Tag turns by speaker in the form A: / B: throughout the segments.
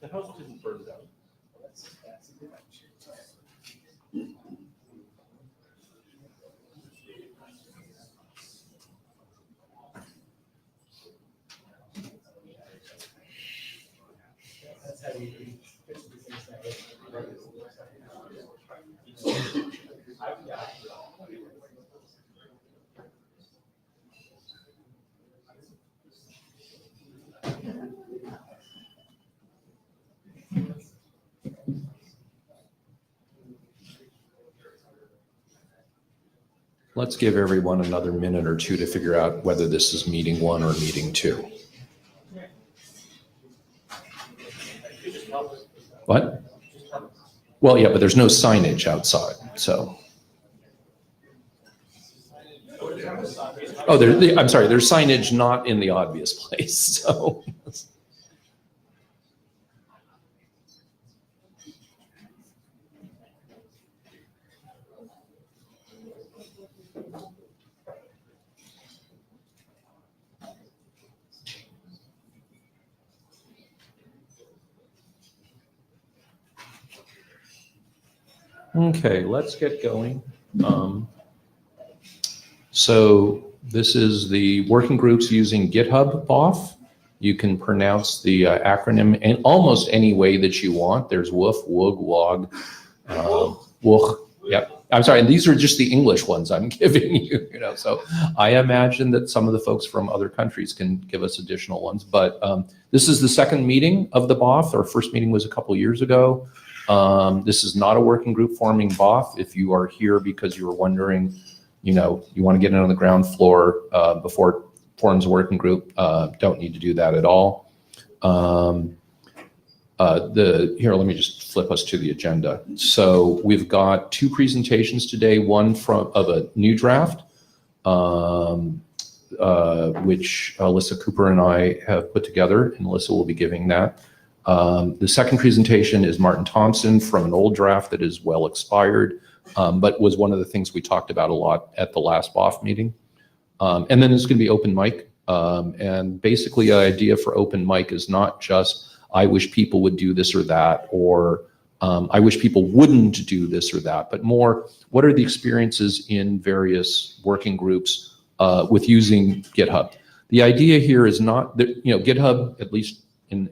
A: The house didn't burn down.
B: That's how you fix these things that way.
A: Let's give everyone another minute or two to figure out whether this is meeting 1 or meeting 2. What? Well, yeah, but there's no signage outside, so. Oh, I'm sorry, there's signage not in the obvious place, so. Okay, let's get going. So this is the working groups using Github BOF. You can pronounce the acronym in almost any way that you want. There's WUGH, WUGH. Yep. I'm sorry, and these are just the English ones I'm giving you. So I imagine that some of the folks from other countries can give us additional ones. But this is the second meeting of the BOF. Our first meeting was a couple years ago. This is not a working group forming BOF. If you are here because you were wondering, you want to get in on the ground floor before it forms a working group, don't need to do that at all. Here, let me just flip us to the agenda. So we've got 2 presentations today, one of a new draft, which Alyssa Cooper and I have put together, and Alyssa will be giving that. The second presentation is Martin Thompson from an old draft that is well expired, but was one of the things we talked about a lot at the last BOF meeting. And then there's going to be open mic. And basically the idea for open mic is not just, I wish people would do this or that, or I wish people wouldn't do this or that, but more, what are the experiences in various working groups with using GitHub? The idea here is not that, GitHub, at least in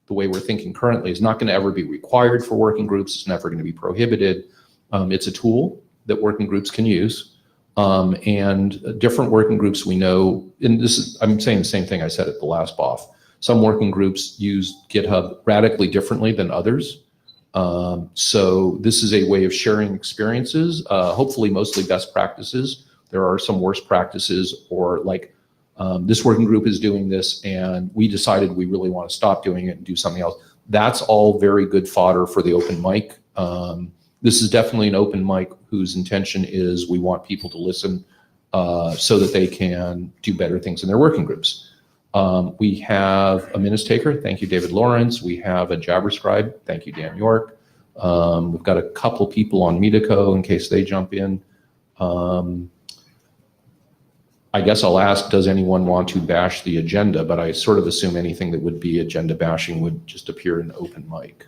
A: the way we're thinking currently, is not going to ever be required for working groups. It's never going to be prohibited. It's a tool that working groups can use. And different working groups we know, and I'm saying the same thing I said at the last BOF. Some working groups use GitHub radically differently than others. So this is a way of sharing experiences, hopefully mostly best practices. There are some worst practices, or like this working group is doing this and we decided we really want to stop doing it and do something else. That's all very good fodder for the open mic. This is definitely an open mic whose intention is we want people to listen so that they can do better things in their working groups. We have a minutes taker. Thank you, David Lawrence. We have a Jabber scribe. Thank you, Dan York. We've got a couple people on Medico in case they jump in. I guess I'll ask, does anyone want to bash the agenda? But I sort of assume anything that would be agenda bashing would just appear in open mic.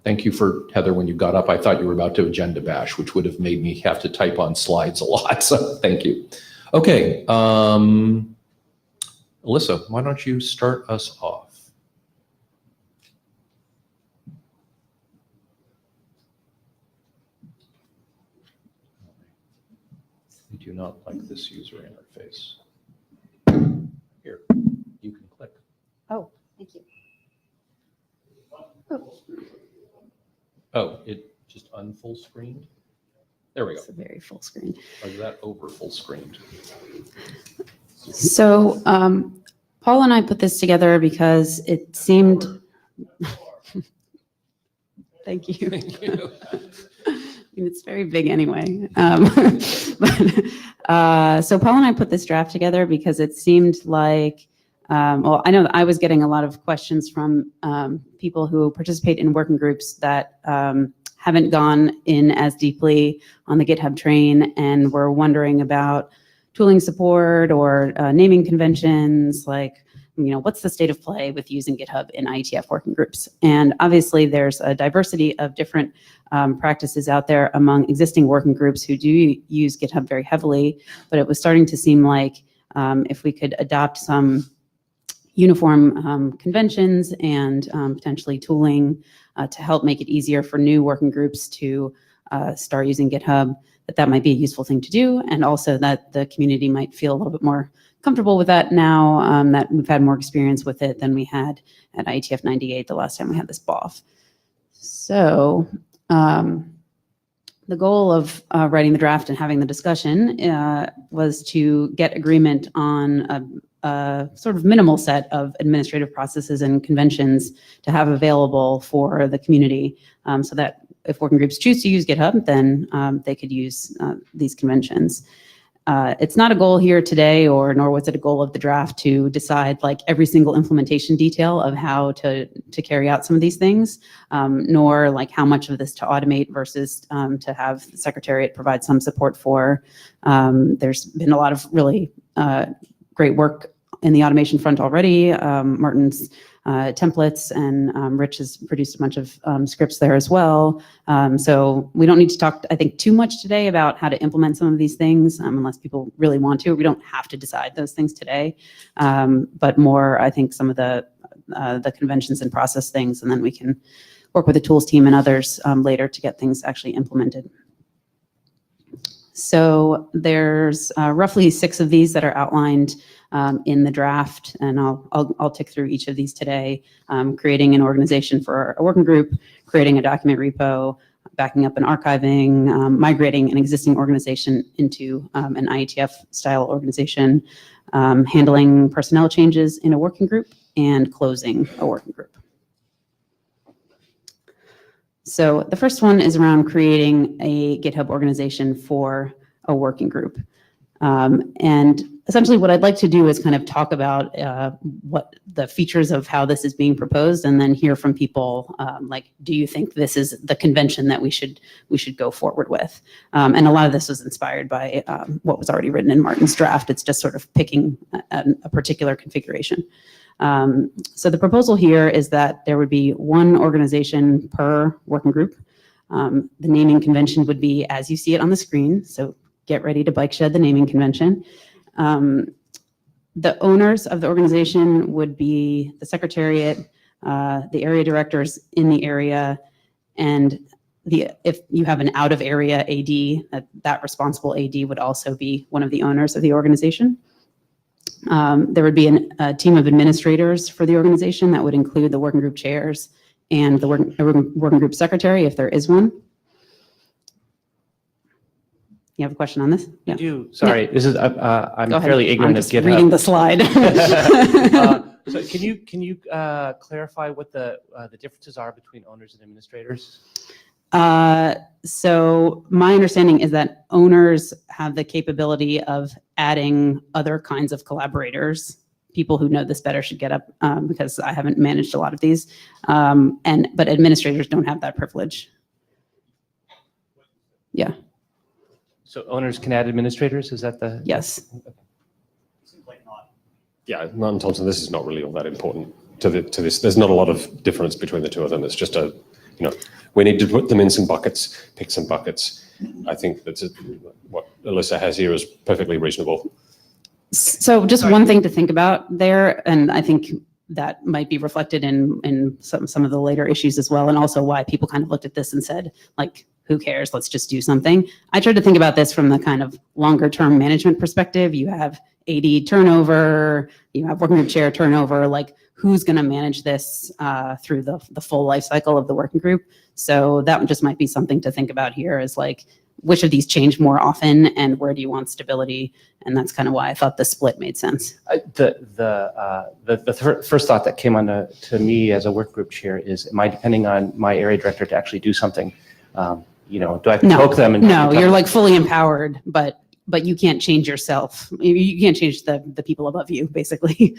A: Thank you for, Heather, when you got up, I thought you were about to agenda bash, which would have made me have to type on slides a lot, so thank you. Okay, Alyssa, why don't you start us off? I do not like this user interface. Here, you can click.
C: Oh, thank you. Oh.
A: Oh, it just unfull screened? There we go.
C: It's a very full screen.
A: Or is that over full screened?
C: So Paul and I put this together because it seemed, thank you.
A: Thank you.
C: I mean, it's very big anyway. So Paul and I put this draft together because it seemed like, well, I know that I was getting a lot of questions from people who participate in working groups that haven't gone in as deeply on the GitHub train and were wondering about tooling support or naming conventions, like what's the state of play with using GitHub in IETF working groups? And obviously there's a diversity of different practices out there among existing working groups who do use GitHub very heavily, but it was starting to seem like if we could adopt some uniform conventions and potentially tooling to help make it easier for new working groups to start using GitHub, that might be a useful thing to do, and also that the community might feel a little bit more comfortable with that now that we've had more experience with it than we had at IETF 98 the last time we had this BOF. So the goal of writing the draft and having the discussion was to get agreement on a sort of minimal set of administrative processes and conventions to have available for the community so that if working groups choose to use GitHub, then they could use these conventions. It's not a goal here today, nor was it a goal of the draft to decide like every single implementation detail of how to carry out some of these things, nor like how much of this to automate versus to have the Secretariat provide some support for. There's been a lot of really great work in the automation front already. Martin's templates, and Rich has produced a bunch of scripts there as well. So we don't need to talk, I think, too much today about how to implement some of these things, unless people really want to. We don't have to decide those things today, but more, I think, some of the conventions and process things, and then we can work with the tools team and others later to get things actually implemented. So there's roughly 6 of these that are outlined in the draft, and I'll tick through each of these today. Creating an organization for a working group, creating a document repo, backing up and archiving, migrating an existing organization into an IETF style organization, handling personnel changes in a working group, and closing a working group. So the first one is around creating a GitHub organization for a working group. And essentially what I'd like to do is kind of talk about what the features of how this is being proposed, and then hear from people like, do you think this is the convention that we should go forward with? And a lot of this was inspired by what was already written in Martin's draft. It's just sort of picking a particular configuration. So the proposal here is that there would be one organization per working group. The naming convention would be as you see it on the screen. So get ready to bike shed the naming convention. The owners of the organization would be the Secretariat, the area directors in the area, and if you have an out of area AD, that responsible AD would also be one of the owners of the organization. There would be a team of administrators for the organization that would include the working group chairs and the working group secretary, if there is one. You have a question on this?
D: Yeah. I do. Sorry, yeah. This is I'm fairly ignorant of GitHub.
C: Reading the slide.
D: So can you clarify what the differences are between owners and administrators?
C: So my understanding is that owners have the capability of adding other kinds of collaborators. People who know this better should get up because I haven't managed a lot of these. But administrators don't have that privilege. Yeah.
D: So owners can add administrators? Is that the?
C: Yes.
B: Seems like not.
E: Yeah, Martin Thompson, this is not really all that important to this. There's not a lot of difference between the two of them. It's just we need to put them in some buckets, pick some buckets. I think that's what Alyssa has here is perfectly reasonable.
C: So just one thing to think about there, and I think that might be reflected in some of the later issues as well, and also why people kind of looked at this and said, like, who cares? Let's just do something. I tried to think about this from the kind of longer term management perspective. You have AD turnover, you have working group chair turnover, like who's going to manage this through the full life cycle of the working group? So that just might be something to think about here is like, which of these change more often and where do you want stability? And that's kind of why I thought the split made sense.
D: The first thought that came on to me as a work group chair is, am I depending on my area director to actually do something? Do I have to poke them?
C: No, you're like fully empowered, but you can't change yourself. You can't change the people above you, basically,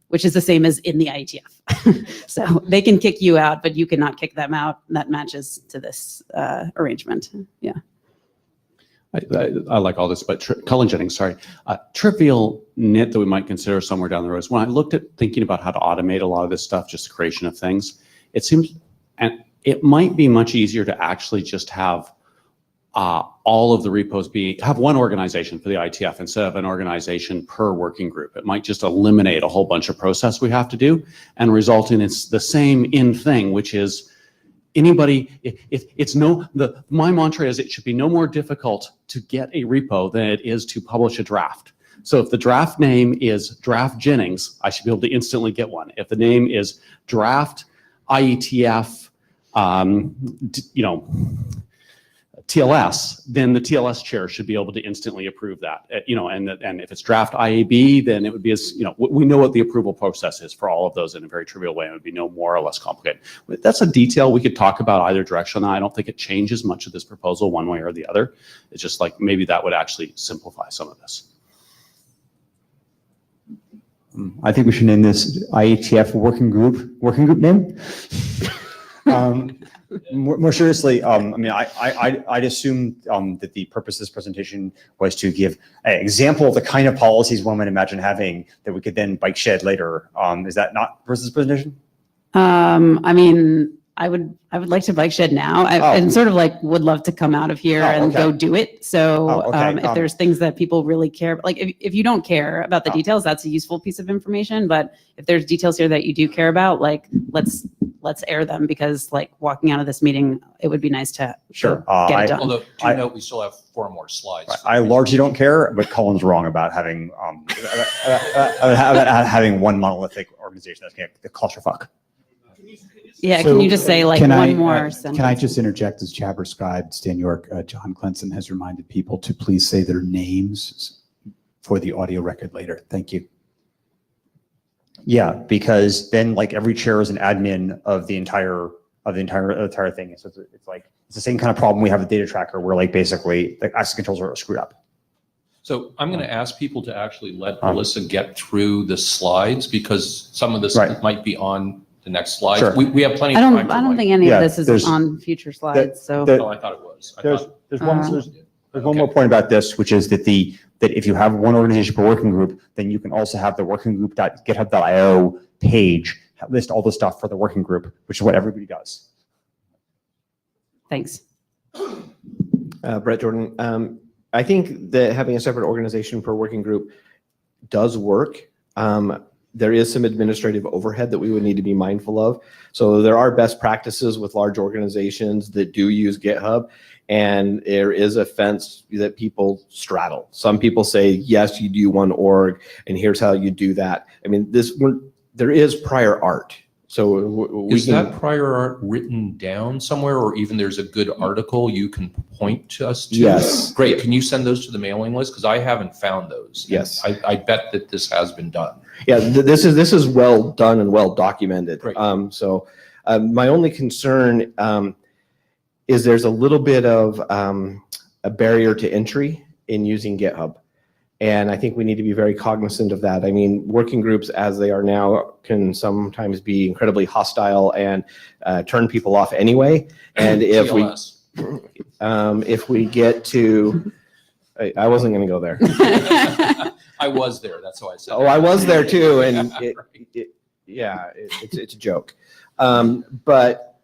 C: which is the same as in the IETF. So they can kick you out, but you cannot kick them out. That matches to this arrangement. Yeah.
F: I like all this, but Cullen Jennings, sorry. Trivial nit that we might consider somewhere down the road is when I looked at thinking about how to automate a lot of this stuff, just the creation of things, it seems, and it might be much easier to actually just have all of the repos have one organization for the IETF instead of an organization per working group. It might just eliminate a whole bunch of process we have to do and result in it's the same thing, which is anybody, my mantra is it should be no more difficult to get a repo than it is to publish a draft. So if the draft name is Draft Jennings, I should be able to instantly get one. If the name is Draft IETF, TLS, then the TLS chair should be able to instantly approve that. And if it's Draft IAB, then it would be we know what the approval process is for all of those in a very trivial way. It would be no more or less complicated. That's a detail we could talk about either direction. I don't think it changes much of this proposal one way or the other. It's just like maybe that would actually simplify some of this.
G: I think we should name this IETF working group name. More seriously, I'd assume that the purpose of this presentation was to give an example of the kind of policies one might imagine having that we could then bike shed later. Is that not the purpose of this presentation?
C: I would like to bike shed now. And sort of like would love to come out of here and go do it. So if there's things that people really care, like if you don't care about the details, that's a useful piece of information. But if there's details here that you do care about, like let's air them, because like walking out of this meeting, it would be nice to get it done.
A: Although, do you note we still have 4 more slides.
G: I largely don't care, but Colin's wrong about having having one monolithic organization that's going to clusterfuck.
C: Yeah, can you just say like one more sentence?
H: Can I just interject as Chapter Scribe, Stan York, John Clinton has reminded people to please say their names for the audio record later. Thank you.
G: Yeah, because then like every chair is an admin of the entire thing. So it's the same kind of problem we have with Data Tracker, where like basically the access controls are screwed up.
A: So I'm going to ask people to actually let Melissa get through the slides, because some of this might be on the next slide.
G: Sure.
A: We have plenty of
C: I
A: time.
C: don't think any of this is on future slides. So
A: Oh, I thought it was.
G: There's one more point about this, which is that if you have one organization per working group, then you can also have the working group.github.io page list all the stuff for the working group, which is what everybody does.
C: thanks.
I: Brett Jordan. I think that having a separate organization per working group does work. There is some administrative overhead that we would need to be mindful of. So there are best practices with large organizations that do use GitHub, and there is a fence that people straddle. Some people say, yes, you do one org, and here's how you do that. I mean, there is prior art. So
A: Is that prior art written down somewhere, or even there's a good article you can point to us to?
I: Yes.
A: Great. Can you send those to the mailing list? Because I haven't found those.
I: Yes.
A: I bet that this has been done.
I: Yeah, this is well done and well documented.
A: Great.
I: My only concern is there's a little bit of a barrier to entry in using GitHub. And I think we need to be very cognizant of that. I mean, working groups as they are now can sometimes be incredibly hostile and turn people off anyway. And if we get to, I wasn't going to go there.
A: I was there. That's how I said.
I: Oh, I was there too, and it's a joke. But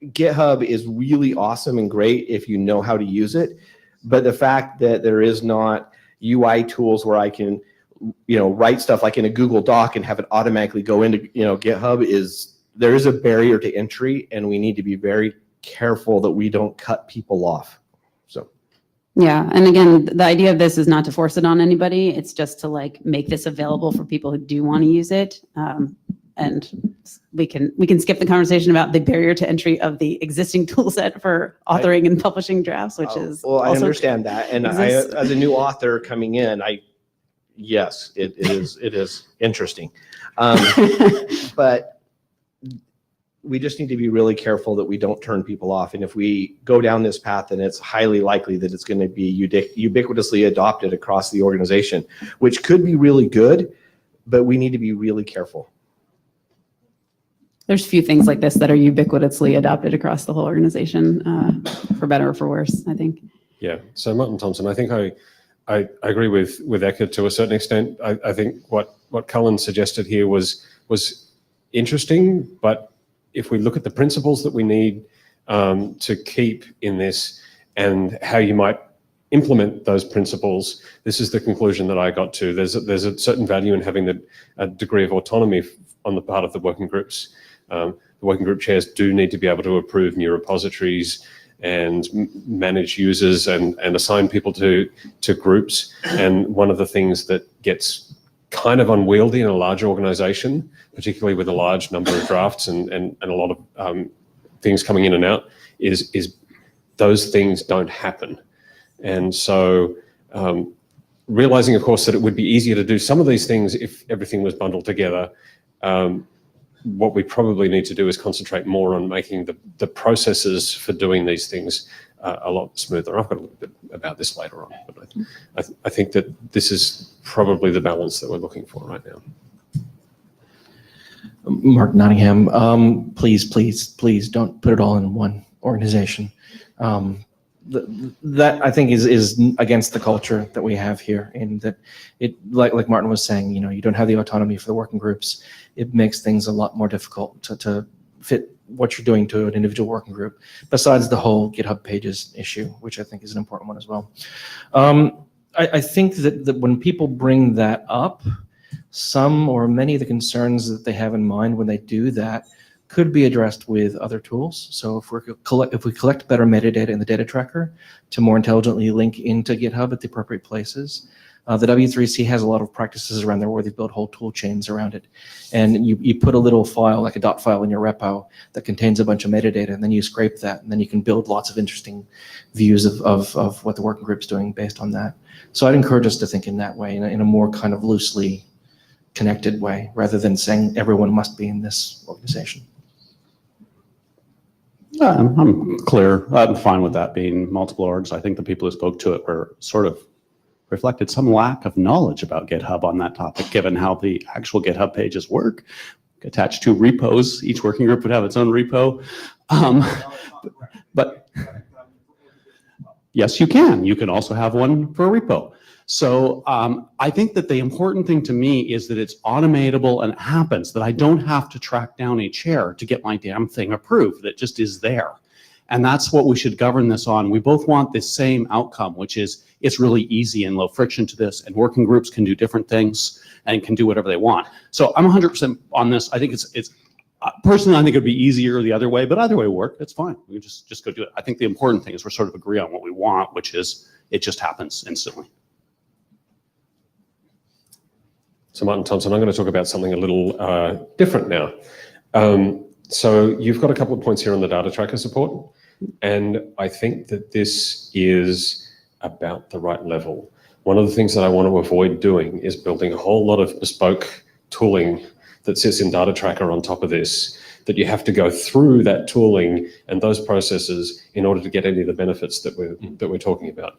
I: GitHub is really awesome and great if you know how to use it. But the fact that there is not UI tools where I can, write stuff like in a Google Doc and have it automatically go into, GitHub there is a barrier to entry, and we need to be very careful that we don't cut people off. So.
C: Yeah, and again, the idea of this is not to force it on anybody. It's just to like make this available for people who do want to use it. And we can skip the conversation about the barrier to entry of the existing tool set for authoring and publishing drafts, which is
I: well, I
C: also
I: understand that, and as a new author coming in, yes, it is interesting, but we just need to be really careful that we don't turn people off. And if we go down this path, then it's highly likely that it's going to be ubiquitously adopted across the organization, which could be really good, but we need to be really careful.
C: There's few things like this that are ubiquitously adopted across the whole organization, for better or for worse, I think.
E: Yeah. So Martin Thompson, I think I agree with Eka to a certain extent. I think what Cullen suggested here was interesting, but if we look at the principles that we need to keep in this and how you might implement those principles, this is the conclusion that I got to. There's a certain value in having a degree of autonomy on the part of the working groups. The working group chairs do need to be able to approve new repositories and manage users and assign people to groups. And one of the things that gets kind of unwieldy in a large organization, particularly with a large number of drafts and a lot of things coming in and out, is those things don't happen. And so realizing, of course, that it would be easier to do some of these things if everything was bundled together, what we probably need to do is concentrate more on making the processes for doing these things a lot smoother. I've got a little bit about this later on, but I think that this is probably the balance that we're looking for right now.
B: Mark Nottingham, please don't put it all in one organization. That I think is against the culture that we have here, in that it, like Martin was saying, you don't have the autonomy for the working groups. It makes things a lot more difficult to fit what you're doing to an individual working group, besides the whole GitHub pages issue, which I think is an important one as well. I think that when people bring that up, some or many of the concerns that they have in mind when they do that could be addressed with other tools. So if we collect better metadata in the data tracker to more intelligently link into GitHub at the appropriate places, the W3C has a lot of practices around there where they build whole tool chains around it. And you put a little file, like a dot file in your repo that contains a bunch of metadata, and then you scrape that, and then you can build lots of interesting views of what the working group's doing based on that. So I'd encourage us to think in that way, in a more kind of loosely connected way, rather than saying everyone must be in this organization.
F: I'm clear. I'm fine with that being multiple orgs. I think the people who spoke to it were sort of reflected some lack of knowledge about GitHub on that topic, given how the actual GitHub pages work. Attached to repos, each working group would have its own repo. But yes, you can. You can also have one for a repo. So I think that the important thing to me is that it's automatable and it happens, that I don't have to track down a chair to get my damn thing approved, that just is there. And that's what we should govern this on. We both want the same outcome, which is it's really easy and low friction to this, and working groups can do different things and can do whatever they want. So I'm 100% on this. I think it's personally, I think it'd be easier the other way, but either way work, it's fine. We can just go do it. I think the important thing is we're sort of agree on what we want, which is it just happens instantly.
E: So Martin Thompson, I'm going to talk about something a little different now. So you've got a couple of points here on the data tracker support, and I think that this is about the right level. One of the things that I want to avoid doing is building a whole lot of bespoke tooling that sits in data tracker on top of this, that you have to go through that tooling and those processes in order to get any of the benefits that we're talking about.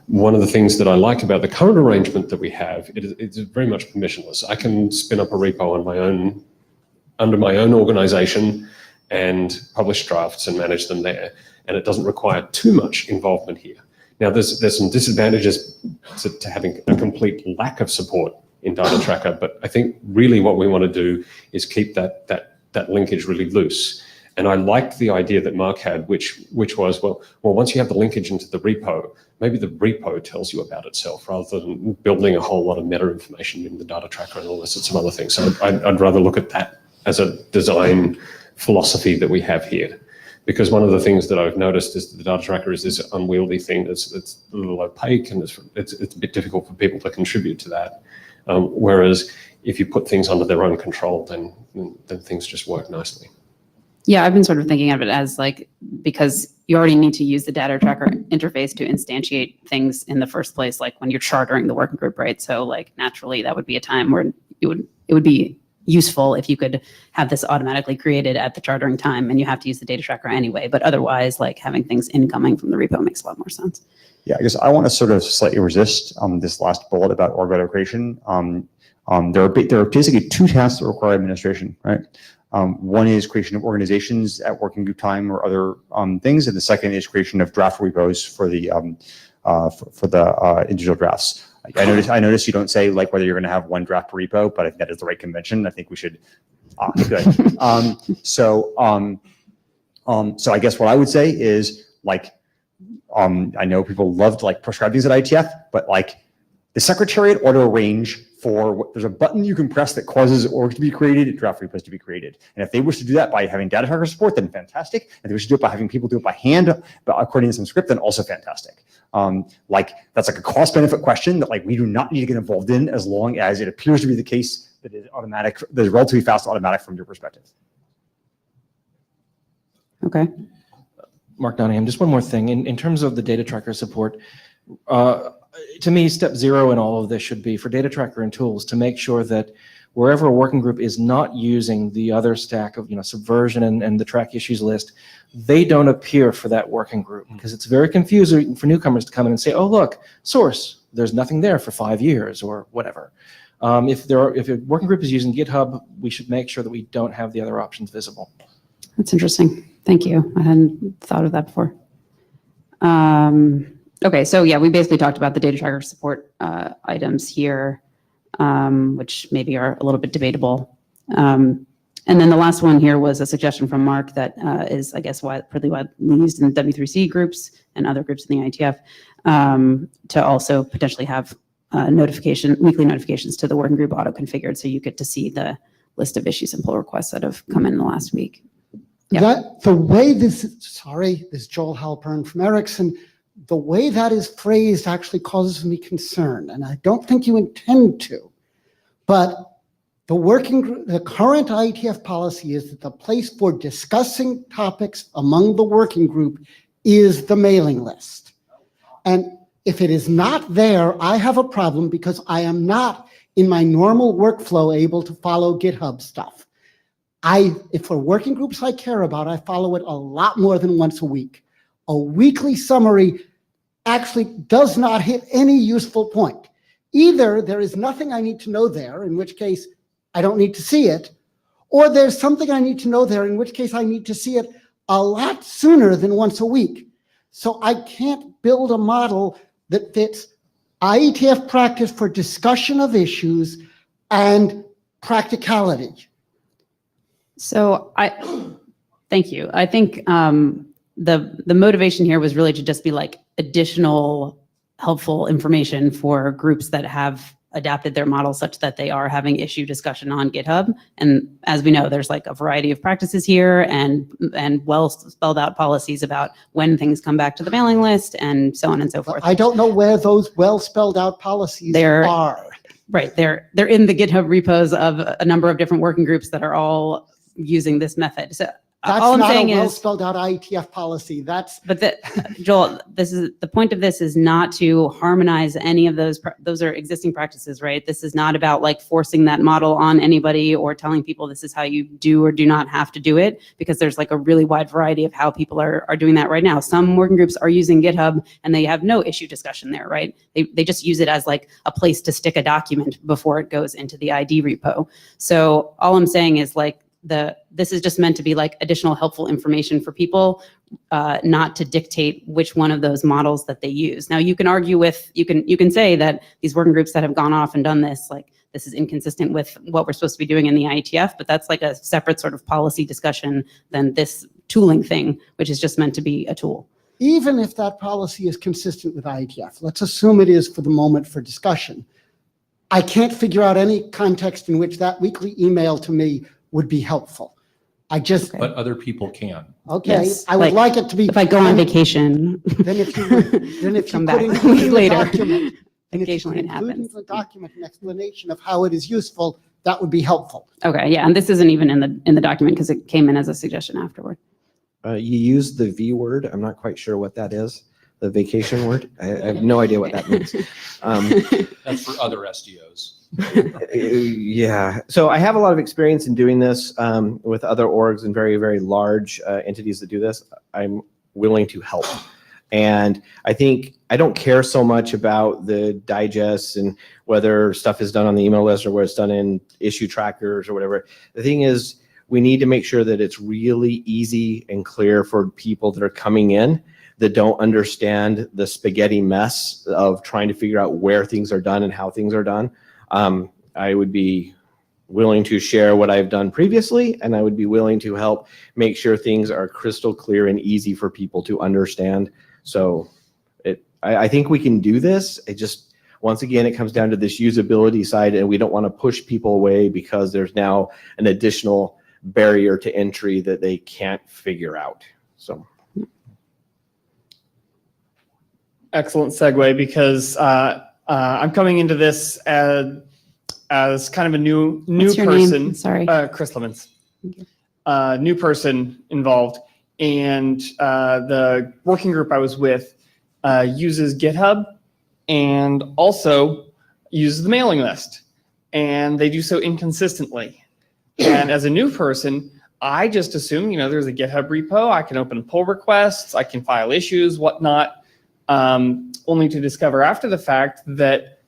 E: One of the things that I like about the current arrangement that we have, it's very much permissionless. I can spin up a repo on my own, under my own organization, and publish drafts and manage them there. And it doesn't require too much involvement here. Now, there's some disadvantages to having a complete lack of support in data tracker, but I think really what we want to do is keep that linkage really loose. And I liked the idea that Mark had, which was, well, once you have the linkage into the repo, maybe the repo tells you about itself rather than building a whole lot of meta information in the data tracker and all this and some other things. So I'd rather look at that as a design philosophy that we have here. Because one of the things that I've noticed is that the data tracker is this unwieldy thing that's a little opaque, and it's a bit difficult for people to contribute to that. Whereas if you put things under their own control, then things just work nicely.
C: Yeah, I've been sort of thinking of it as like, because you already need to use the data tracker interface to instantiate things in the first place, like when you're chartering the working group, right? So like naturally that would be a time where it would be useful if you could have this automatically created at the chartering time, and you have to use the data tracker anyway. But otherwise, like having things incoming from the repo makes a lot more sense.
G: Yeah, I guess I want to sort of slightly resist this last bullet about org value creation. There are basically two tasks that require administration, right? One is creation of organizations at working group time or other things, and the second is creation of draft repos for the individual drafts. I notice you don't say like whether you're going to have one draft per repo, but I think that is the right convention. I think we should. Good. So I guess what I would say is like, I know people love to like prescribe things at IETF, but like the Secretariat ought to arrange for, there's a button you can press that causes orgs to be created and draft repos to be created. And if they wish to do that by having data tracker support, then fantastic. And if they wish to do it by having people do it by hand, but according to some script, then also fantastic. Like that's like a cost benefit question that like we do not need to get involved in as long as it appears to be the case that is automatic, that is relatively fast automatic from your perspective.
C: Okay.
B: Mark Donahue, just one more thing. In terms of the data tracker support, to me, step 0 in all of this should be for data tracker and tools to make sure that wherever a working group is not using the other stack of subversion and the track issues list, they don't appear for that working group, because it's very confusing for newcomers to come in and say, oh, look, source, there's nothing there for 5 years or whatever. If a working group is using GitHub, we should make sure that we don't have the other options visible.
C: That's interesting. Thank you. I hadn't thought of that before. Okay, so yeah, we basically talked about the data tracker support items here, which maybe are a little bit debatable. And then the last one here was a suggestion from Mark that is, I guess, pretty widely used in W3C groups and other groups in the IETF, to also potentially have weekly notifications to the working group auto-configured, so you get to see the list of issues and pull requests that have come in the last week. Yeah.
J: That the way this is Joel Halpern from Ericsson. The way that is phrased actually causes me concern, and I don't think you intend to. But the current IETF policy is that the place for discussing topics among the working group is the mailing list. And if it is not there, I have a problem, because I am not in my normal workflow able to follow GitHub stuff. If for working groups I care about, I follow it a lot more than once a week. A weekly summary actually does not hit any useful point. Either there is nothing I need to know there, in which case I don't need to see it, or there's something I need to know there, in which case I need to see it a lot sooner than once a week. So I can't build a model that fits IETF practice for discussion of issues and practicality.
C: So thank you. I think the motivation here was really to just be like additional helpful information for groups that have adapted their model such that they are having issue discussion on GitHub. And as we know, there's like a variety of practices here and well spelled out policies about when things come back to the mailing list and so on and so forth.
J: I don't know where those well spelled out policies are.
C: Right, they're in the GitHub repos of a number of different working groups that are all using this method. So
J: that's
C: all I'm
J: not
C: saying
J: a well
C: is,
J: spelled out IETF policy.
C: Joel, the point of this is not to harmonize any of those. Those are existing practices, right? This is not about like forcing that model on anybody or telling people this is how you do or do not have to do it, because there's like a really wide variety of how people are doing that right now. Some working groups are using GitHub and they have no issue discussion there, right? They just use it as like a place to stick a document before it goes into the ID repo. So all I'm saying is like, this is just meant to be like additional helpful information for people, not to dictate which one of those models that they use. Now you can argue with, you can say that these working groups that have gone off and done this, like this is inconsistent with what we're supposed to be doing in the IETF, but that's like a separate sort of policy discussion than this tooling thing, which is just meant to be a tool.
J: Even if that policy is consistent with IETF, let's assume it is for the moment for discussion. I can't figure out any context in which that weekly email to me would be helpful.
A: But other people can.
J: Okay,
C: Yes,
J: I would like it to be.
C: If I go on vacation,
J: Then if you
C: come
J: could
C: back
J: include in the
C: later.
J: document, and if you
C: Occasionally
J: could
C: it
J: include in
C: happens.
J: the document an explanation of how it is useful, that would be helpful.
C: Okay, yeah, and this isn't even in the document because it came in as a suggestion afterward.
I: You used the V word. I'm not quite sure what that is. The vacation word. I have no idea what that means.
A: That's for other SDOs.
I: Yeah. So I have a lot of experience in doing this with other orgs and very, very large entities that do this. I'm willing to help. And I think I don't care so much about the digests and whether stuff is done on the email list or where it's done in issue trackers or whatever. The thing is, we need to make sure that it's really easy and clear for people that are coming in that don't understand the spaghetti mess of trying to figure out where things are done and how things are done. I would be willing to share what I've done previously, and I would be willing to help make sure things are crystal clear and easy for people to understand. So I think we can do this. It just, once again, it comes down to this usability side, and we don't want to push people away because there's now an additional barrier to entry that they can't figure out. So.
K: Excellent segue, because I'm coming into this as kind of a new
C: What's your
K: person.
C: name? Sorry.
K: Chris Lemons. New person involved, and the working group I was with uses GitHub and also uses the mailing list, and they do so inconsistently. And as a new person, I just assume, there's a GitHub repo, I can open pull requests, I can file issues, whatnot, only to discover after the fact that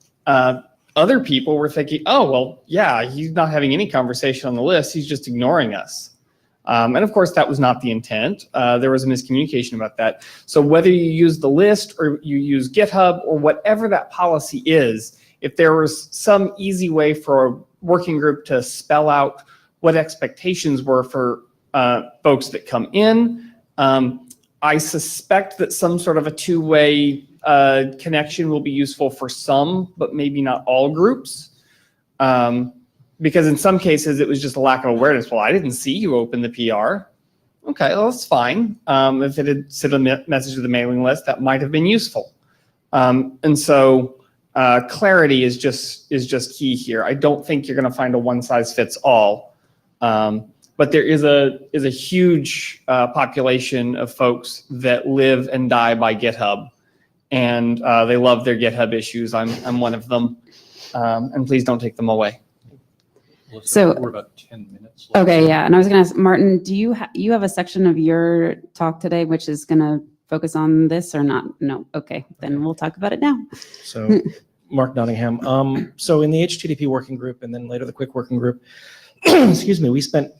K: other people were thinking, oh, well, yeah, he's not having any conversation on the list, he's just ignoring us. And of course, that was not the intent. There was a miscommunication about that. So whether you use the list or you use GitHub or whatever that policy is, if there was some easy way for a working group to spell out what expectations were for folks that come in, I suspect that some sort of a two-way connection will be useful for some, but maybe not all groups. Because in some cases, it was just a lack of awareness. Well, I didn't see you open the PR. Okay, well, that's fine. If it had sent a message to the mailing list, that might have been useful. And so clarity is just key here. I don't think you're going to find a one-size-fits-all. But there is a huge population of folks that live and die by GitHub, and they love their GitHub issues. I'm one of them, and please don't take them away.
C: So
A: we're about 10 minutes left.
C: Okay, yeah, and I was going to ask Martin, do you have a section of your talk today which is going to focus on this or not? No. Okay, then we'll talk about it now.
B: So, Mark Nottingham. So in the HTTP working group and then later the Quick working group, excuse me, we spent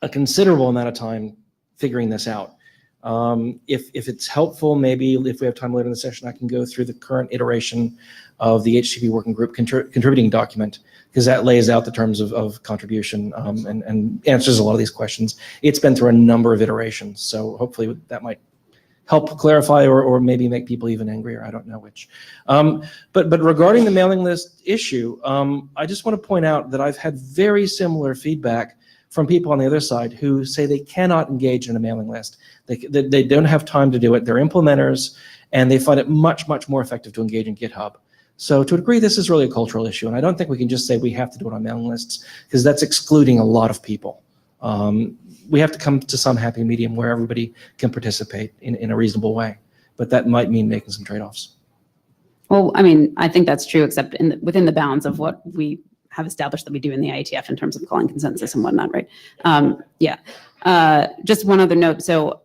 B: a considerable amount of time figuring this out. If it's helpful, maybe if we have time later in the session, I can go through the current iteration of the HTTP working group contributing document, because that lays out the terms of contribution and answers a lot of these questions. It's been through a number of iterations, so hopefully that might help clarify or maybe make people even angrier. I don't know which. But regarding the mailing list issue, I just want to point out that I've had very similar feedback from people on the other side who say they cannot engage in a mailing list. They don't have time to do it. They're implementers, and they find it much, much more effective to engage in GitHub. So to a degree, this is really a cultural issue, and I don't think we can just say we have to do it on mailing lists, because that's excluding a lot of people. We have to come to some happy medium where everybody can participate in a reasonable way, but that might mean making some trade-offs.
C: Well, I mean, I think that's true, except within the bounds of what we have established that we do in the IETF in terms of calling consensus and whatnot, right? Yeah. Just one other note. So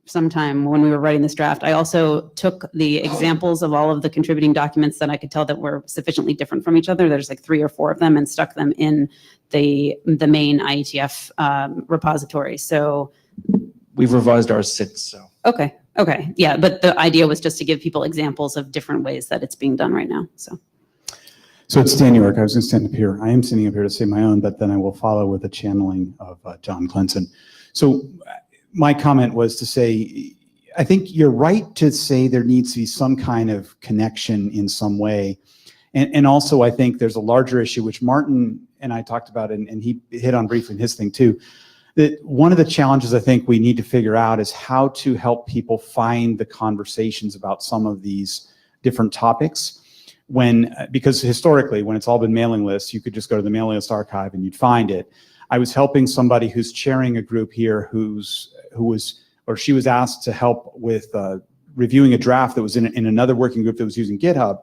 C: sometime when we were writing this draft, I also took the examples of all of the contributing documents that I could tell that were sufficiently different from each other. There's like 3 or 4 of them, and stuck them in the main IETF repository. So
B: we've revised ours since. So
C: okay, yeah. But the idea was just to give people examples of different ways that it's being done right now.
H: So it's Dan York. I was going to stand up here. I am standing up here to say my own, but then I will follow with a channeling of John Clinton. So my comment was to say, I think you're right to say there needs to be some kind of connection in some way. And also, I think there's a larger issue, which Martin and I talked about, and he hit on briefly in his thing too, that one of the challenges I think we need to figure out is how to help people find the conversations about some of these different topics. Because historically, when it's all been mailing lists, you could just go to the mailing list archive and you'd find it. I was helping somebody who's chairing a group here she was asked to help with reviewing a draft that was in another working group that was using GitHub.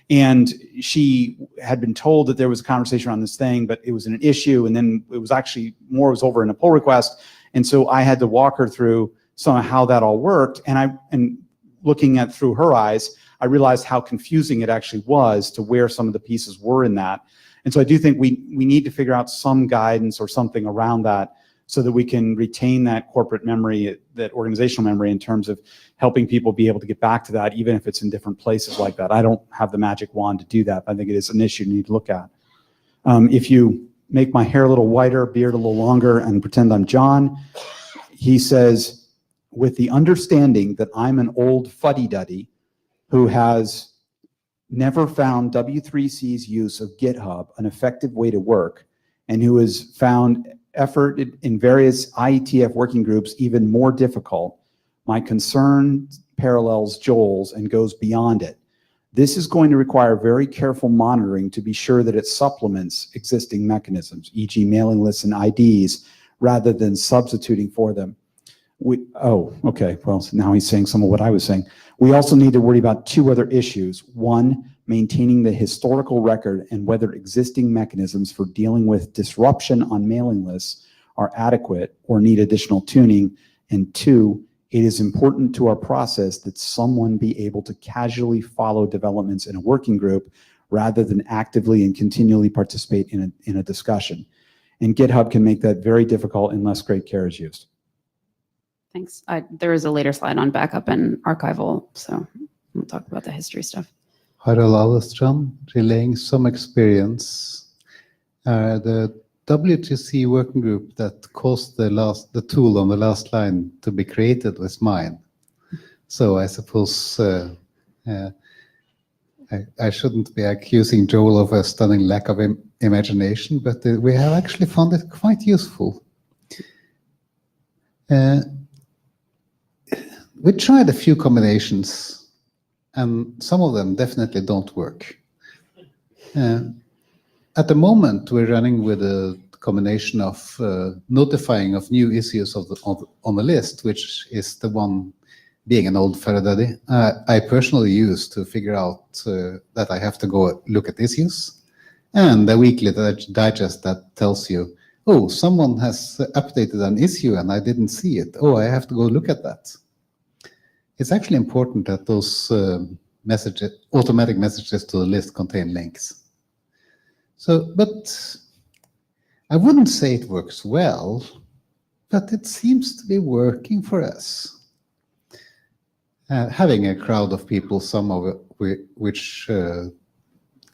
H: And she had been told that there was a conversation on this thing, but it was an issue. And then it was actually was over in a pull request. And so I had to walk her through some of how that all worked. And looking at through her eyes, I realized how confusing it actually was to where some of the pieces were in that. And so I do think we need to figure out some guidance or something around that so that we can retain that corporate memory, that organizational memory in terms of helping people be able to get back to that, even if it's in different places like that. I don't have the magic wand to do that. I think it is an issue you need to look at. If you make my hair a little whiter, beard a little longer, and pretend I'm John, he says, with the understanding that I'm an old fuddy-duddy who has never found W3C's use of GitHub an effective way to work, and who has found effort in various IETF working groups even more difficult, my concern parallels Joel's and goes beyond it. This is going to require very careful monitoring to be sure that it supplements existing mechanisms, e.g. mailing lists and IDs, rather than substituting for them. Okay, well, so now he's saying some of what I was saying. We also need to worry about two other issues. One, maintaining the historical record and whether existing mechanisms for dealing with disruption on mailing lists are adequate or need additional tuning. And two, it is important to our process that someone be able to casually follow developments in a working group rather than actively and continually participate in a discussion. And GitHub can make that very difficult unless great care is used.
C: Thanks. There is a later slide on backup and archival, so we'll talk about the history stuff.
L: Harald Alström, relaying some experience. The W3C working group that caused the tool on the last line to be created was mine. So I suppose I shouldn't be accusing Joel of a stunning lack of imagination, but we have actually found it quite useful. We tried a few combinations, and some of them definitely don't work. At the moment, we're running with a combination of notifying of new issues on the list, which is the one being an old fuddy-duddy. I personally use to figure out that I have to go look at issues, and a weekly digest that tells you, oh, someone has updated an issue and I didn't see it. Oh, I have to go look at that. It's actually important that those automatic messages to the list contain links. So, but I wouldn't say it works well, but it seems to be working for us. Having a crowd of people, some of which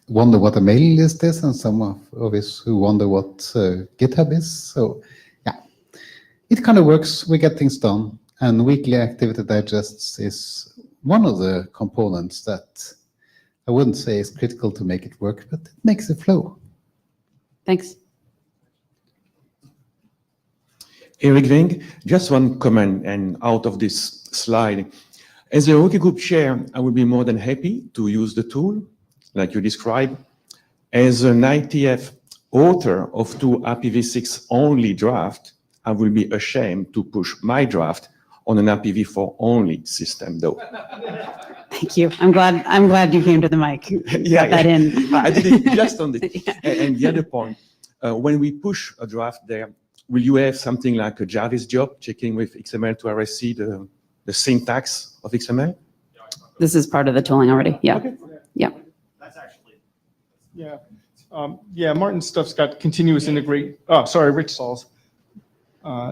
L: wonder what a mailing list is, and some of us who wonder what GitHub is. So, yeah, it kind of works. We get things done. And weekly activity digests is one of the components that I wouldn't say is critical to make it work, but it makes it flow.
C: Thanks.
M: Eric Ving, just one comment and out of this slide. As a working group chair, I would be more than happy to use the tool, like you described. As an IETF author of 2 IPv6 only draft, I will be ashamed to push my draft on an IPv4 only system, though.
C: Thank you. I'm glad you came to the mic.
M: Yeah,
C: got that in.
M: I did it just on the.
C: Yeah.
M: And the other point, when we push a draft there, will you have something like a Jarvis job, checking with XML to RSC the syntax of XML?
C: This is part of the tooling already. Yeah.
M: Okay.
C: Yeah.
G: That's actually.
K: Yeah. Martin's stuff's got continuous integrate. Oh, sorry, Rich Sauls.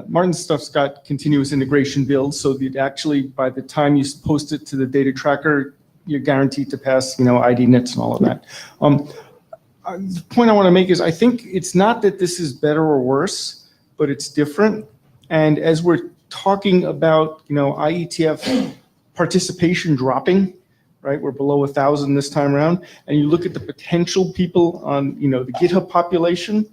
K: Martin's stuff's got continuous integration builds, so that actually by the time you post it to the data tracker, you're guaranteed to pass, ID nits and all of that. The point I want to make is I think it's not that this is better or worse, but it's different. And as we're talking about, IETF participation dropping, right? We're below 1,000 this time around, and you look at the potential people on, the GitHub population.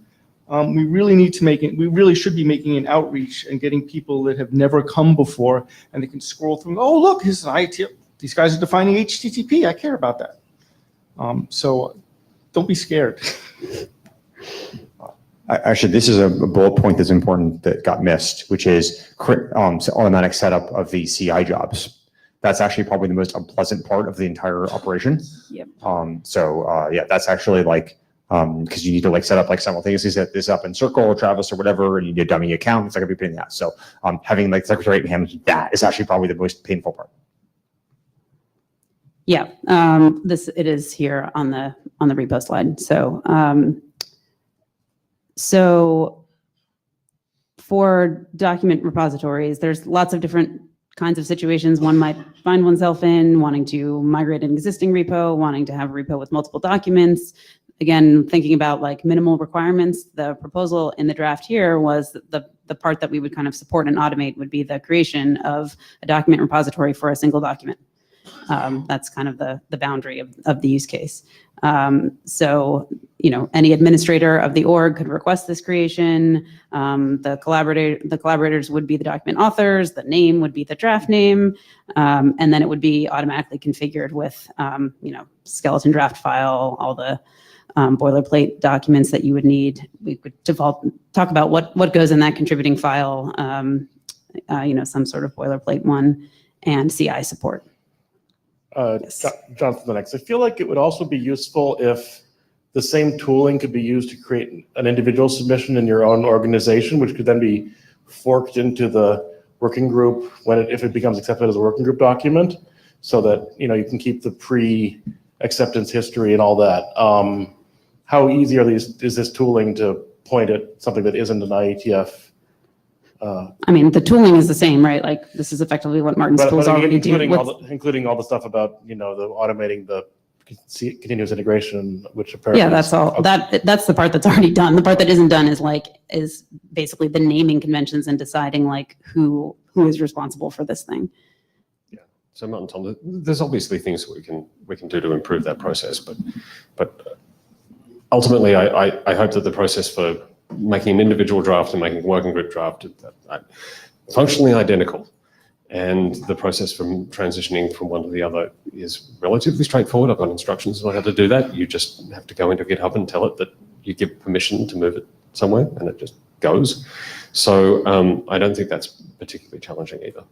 K: We really should be making an outreach and getting people that have never come before, and they can scroll through, oh, look, here's an IETF. These guys are defining HTTP. I care about that. So don't be scared.
G: Actually, this is a bullet point that's important that got missed, which is automatic setup of the CI jobs. That's actually probably the most unpleasant part of the entire operation.
C: Yep.
G: Yeah, that's actually because you need to set up simultaneously set this up in Circle or Travis or whatever, and you need a dummy account. It's not gonna be putting that. So having secretary handle that is actually probably the most painful part.
C: Yeah. It is here on the repo slide. So for document repositories, there's lots of different kinds of situations one might find oneself in, wanting to migrate an existing repo, wanting to have a repo with multiple documents. Again, thinking about like minimal requirements, the proposal in the draft here was the part that we would kind of support and automate would be the creation of a document repository for a single document. That's kind of the boundary of the use case. So, you know, any administrator of the org could request this creation. The collaborators would be the document authors. The name would be the draft name, and then it would be automatically configured with, you know, skeleton draft file, all the boilerplate documents that you would need. We could talk about what goes in that contributing file. You know, some sort of boilerplate one, and CI support. Yes.
N: Jonathan, the next. I feel like it would also be useful if the same tooling could be used to create an individual submission in your own organization, which could then be forked into the working group if it becomes accepted as a working group document, so that, you know, you can keep the pre-acceptance history and all that. How easy is this tooling to point at something that isn't an IETF?
C: I mean, the tooling is the same, right? Like this is effectively what Martin's tools already do.
N: Including all the stuff about, you know, the automating the continuous integration, which apparently
C: that's all. That's the part that's already done. The part that isn't done is basically the naming conventions and deciding like who is responsible for this thing.
E: Yeah. So Martin, Tom, there's obviously things that we can do to improve that process, but ultimately, I hope that the process for making an individual draft and making a working group draft are functionally identical. And the process from transitioning from one to the other is relatively straightforward. I've got instructions on how to do that. You just have to go into GitHub and tell it that you give permission to move it somewhere, and it just goes. So I don't think that's particularly challenging either.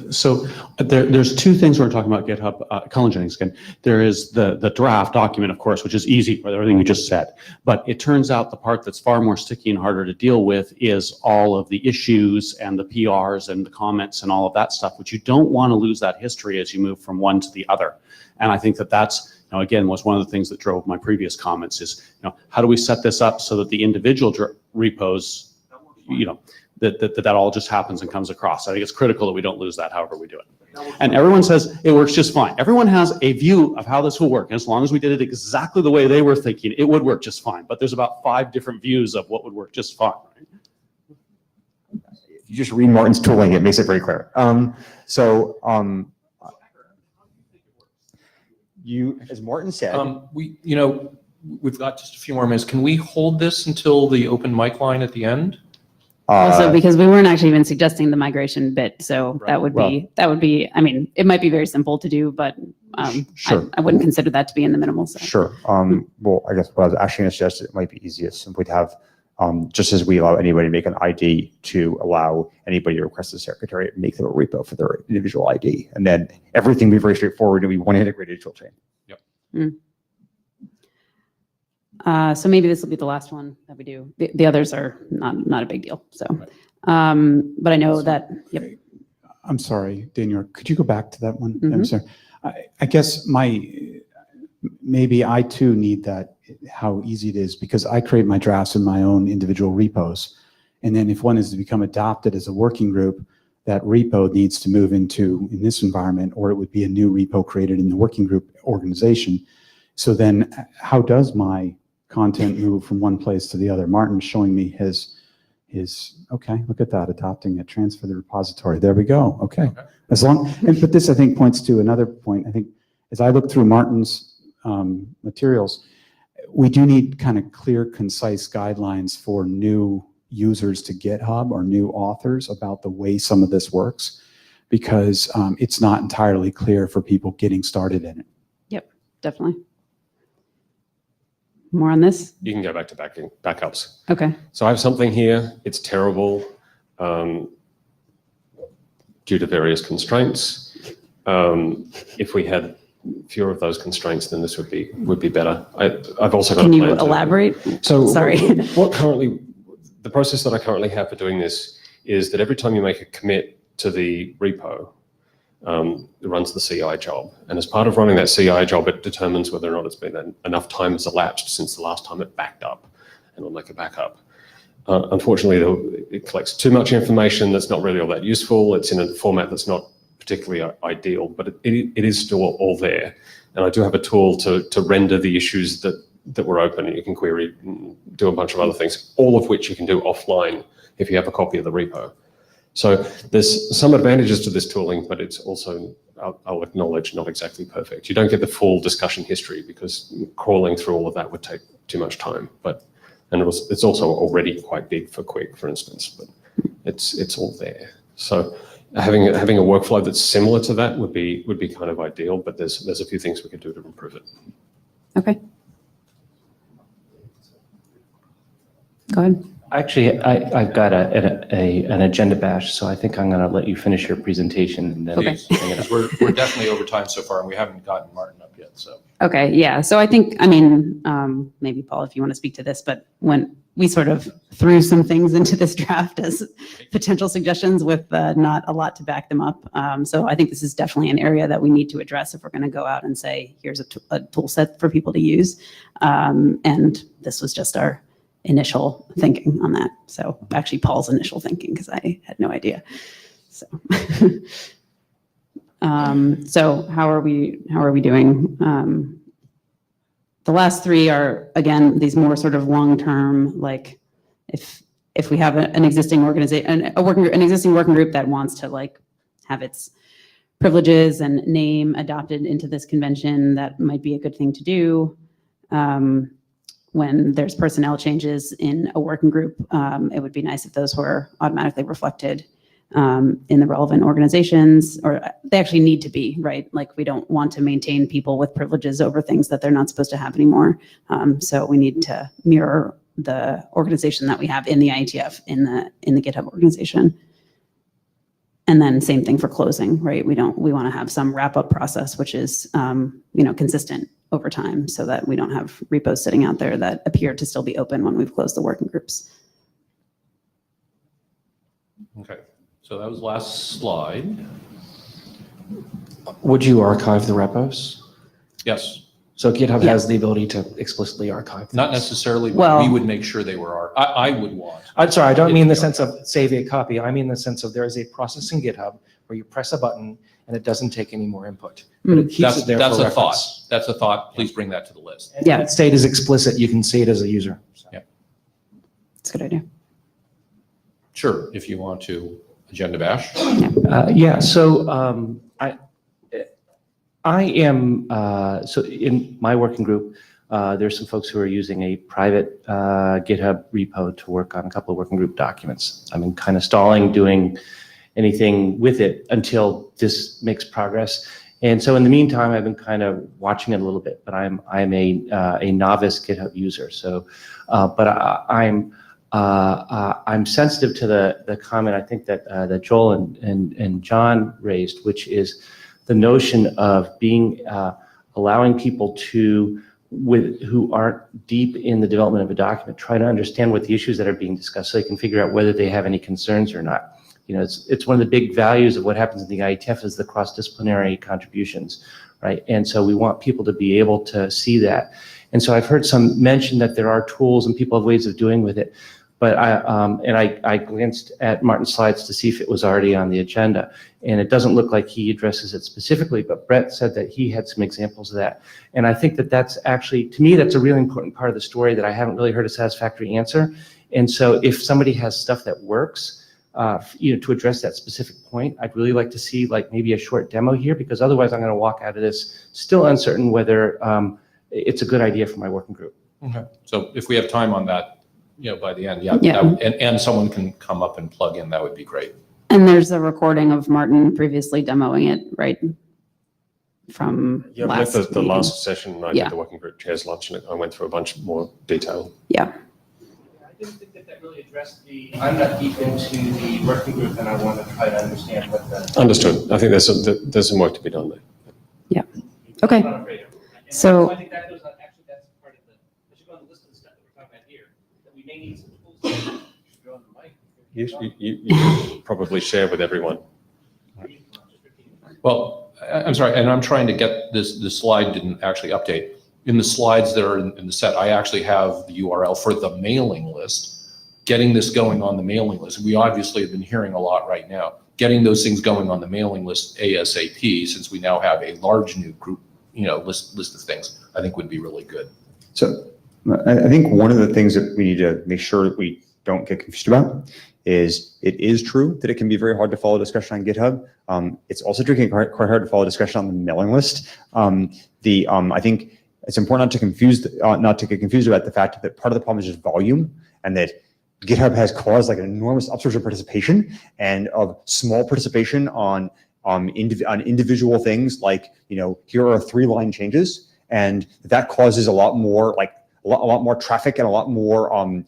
F: So there's two things we're talking about GitHub, Cullen Jennings again. There is the draft document, of course, which is easy with everything you just said. But it turns out the part that's far more sticky and harder to deal with is all of the issues and the PRs and the comments and all of that stuff, which you don't want to lose that history as you move from one to the other. And I think that's, you know, again, was one of the things that drove my previous comments is, you know, how do we set this up so that the individual repos, you know, that all just happens and comes across. I think it's critical that we don't lose that however we do it. And everyone says it works just fine. Everyone has a view of how this will work. And as long as we did it exactly the way they were thinking, it would work just fine. But there's about 5 different views of what would work just fine.
G: If you just read Martin's tooling, it makes it very clear. As Martin said,
A: We've got just a few more minutes. Can we hold this until the open mic line at the end?
C: Also, because we weren't actually even suggesting the migration bit, so
A: Right.
C: that would be. I mean, it might be very simple to do, but
G: Sure.
C: I wouldn't consider that to be in the minimal set.
G: Sure. Well, I guess what I was actually going to suggest, it might be easiest simply to have, just as we allow anybody to make an ID, to allow anybody to request a secretary make them a repo for their individual ID. And then everything will be very straightforward and we one integrated tool chain.
A: Yep.
C: So maybe this will be the last one that we do. The others are not a big deal. So,
A: Right.
C: but I know that. Yep.
H: I'm sorry, Daniel, could you go back to that one?
C: Mhm.
H: I'm sorry. I guess maybe I too need that, how easy it is, because I create my drafts in my own individual repos. And then if one is to become adopted as a working group, that repo needs to move in this environment, or it would be a new repo created in the working group organization. So then how does my content move from one place to the other? Martin's showing me his, okay, look at that, adopting it, transfer the repository. There we go. Okay. But this I think points to another point. I think as I look through Martin's materials, we do need kind of clear, concise guidelines for new users to GitHub or new authors about the way some of this works, because it's not entirely clear for people getting started in it.
C: Yep, definitely. More on this?
E: You can go back to backups.
C: Okay.
E: So I have something here. It's terrible due to various constraints. If we had fewer of those constraints, then this would be better. I've also got.
C: Can you elaborate?
E: So
C: sorry.
E: The process that I currently have for doing this is that every time you make a commit to the repo, it runs the CI job. And as part of running that CI job, it determines whether or not it's been enough time has elapsed since the last time it backed up. and it'll make a backup. Unfortunately, it collects too much information that's not really all that useful. It's in a format that's not particularly ideal, but it is still all there. And I do have a tool to render the issues that were open, and you can query and do a bunch of other things, all of which you can do offline if you have a copy of the repo. So there's some advantages to this tooling, but it's also, I'll acknowledge, not exactly perfect. You don't get the full discussion history because crawling through all of that would take too much time. And it's also already quite big for Quick, for instance, but it's all there. So having a workflow that's similar to that would be kind of ideal, but there's a few things we could do to improve it.
C: Okay. Go ahead.
D: Actually, I've got an agenda bash, so I think I'm going to let you finish your presentation and then
C: Okay.
D: hang it up.
A: We're definitely over time so far, and we haven't gotten Martin up yet, so.
C: Okay, yeah. So I think, I mean, maybe Paul, if you want to speak to this, but when we sort of threw some things into this draft as potential suggestions with not a lot to back them up. So I think this is definitely an area that we need to address if we're going to go out and say, here's a tool set for people to use. And this was just our initial thinking on that. So actually Paul's initial thinking, because I had no idea. So, so how are we doing? The last three are, again, these more sort of long-term, like if we have an existing organization, an existing working group that wants to like have its privileges and name adopted into this convention, that might be a good thing to do. When there's personnel changes in a working group, it would be nice if those were automatically reflected in the relevant organizations, or they actually need to be, right? Like we don't want to maintain people with privileges over things that they're not supposed to have anymore. So we need to mirror the organization that we have in the IETF in the GitHub organization. And then same thing for closing, right? We want to have some wrap up process, which is, consistent over time, so that we don't have repos sitting out there that appear to still be open when we've closed the working groups.
A: Okay, so that was last slide.
B: Would you archive the repos?
A: Yes,
B: So GitHub has the ability to explicitly archive things.
A: not necessarily, but
C: Well-
A: we would make sure they were I would want.
B: I'm sorry, I don't mean the sense of save a copy. I mean the sense of there is a process in GitHub where you press a button and it doesn't take any more input. But it keeps it there
A: That's
B: for
A: a thought.
B: reference.
A: That's a thought. Please bring that to the list.
B: And if that state is explicit, you can see it as a user. So.
C: It's a good idea.
A: Sure, if you want to agenda bash.
D: So I am, so in my working group, there's some folks who are using a private GitHub repo to work on a couple of working group documents. I'm kind of stalling doing anything with it until this makes progress. And so in the meantime, I've been kind of watching it a little bit, but I'm a novice GitHub user. So, but I'm sensitive to the comment I think that Joel and John raised, which is the notion of being allowing people to who aren't deep in the development of a document try to understand what the issues that are being discussed, so they can figure out whether they have any concerns or not. You know, it's one of the big values of what happens in the IETF is the cross-disciplinary contributions, right? And so we want people to be able to see that. And so I've heard some mention that there are tools and people have ways of doing with it. But I glanced at Martin's slides to see if it was already on the agenda, and it doesn't look like he addresses it specifically, but Brett said that he had some examples of that. And I think that that's actually, to me, that's a really important part of the story that I haven't really heard a satisfactory answer. And so if somebody has stuff that works, to address that specific point, I'd really like to see like maybe a short demo here, because otherwise I'm gonna walk out of this still uncertain whether it's a good idea for my working group.
A: Okay. So if we have time on that, by the end, and someone can come up and plug in, that would be great.
C: And there's a recording of Martin previously demoing it, right? From last
E: the
C: meeting.
E: last session I did the working group chairs lunch, and I went through a bunch more detail.
C: Yeah.
D: I didn't think that really addressed I'm not deep into the working group, and I want to try to understand what the.
E: Understood. I think there's some work to be done there.
C: Yeah. Okay. So.
D: I think that goes on, actually, that's part of that should go on the list of the stuff that we're talking about here, that we may need some tools.
E: You probably share with everyone.
A: Well, I'm sorry, and I'm trying to get this slide didn't actually update. in the slides that are in the set, I actually have the URL for the mailing list, getting this going on the mailing list. We obviously have been hearing a lot right now, getting those things going on the mailing list ASAP, since we now have a large new group, list of things, I think would be really good.
G: So I think one of the things that we need to make sure that we don't get confused about is it is true that it can be very hard to follow discussion on GitHub. It's also tricky, quite hard to follow discussion on the mailing list. I think it's important not to get confused about the fact that part of the problem is just volume, and that GitHub has caused like an enormous upsurge of participation and of small participation on individual things, like, here are 3-line changes, and that causes a lot more traffic and a lot more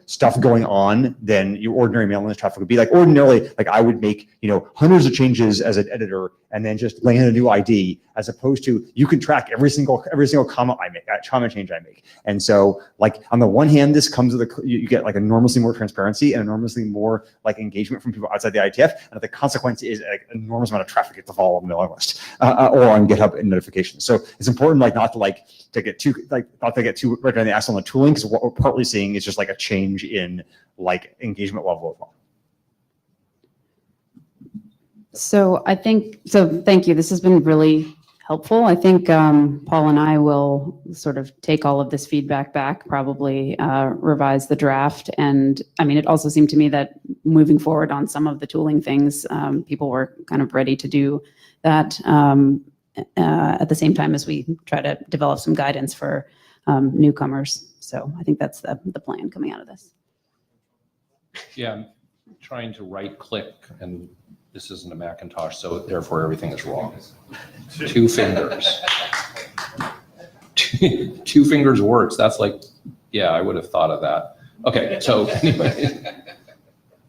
G: stuff going on than your ordinary mailing list traffic would be. Like ordinarily, like I would make hundreds of changes as an editor and then just land a new ID, as opposed to you can track every single comment I make, comment change I make. And so, like, on the one hand, this comes with you get like enormously more transparency and enormously more like engagement from people outside the IETF, and the consequence is like an enormous amount of traffic gets to follow on the mailing list or on GitHub in notifications. So it's important not to get too right on the ass on the tooling, because what we're partly seeing is just like a change in like engagement level as well.
C: So thank you. This has been really helpful. I think Paul and I will sort of take all of this feedback back, probably revise the draft. And I mean, it also seemed to me that moving forward on some of the tooling things, people were kind of ready to do that at the same time as we try to develop some guidance for newcomers. So I think that's the plan coming out of this.
A: Yeah, I'm trying to right click, and this isn't a Macintosh, so therefore everything is wrong. 2 fingers. 2 fingers works. That's like, yeah, I would have thought of that. Okay, so anyway,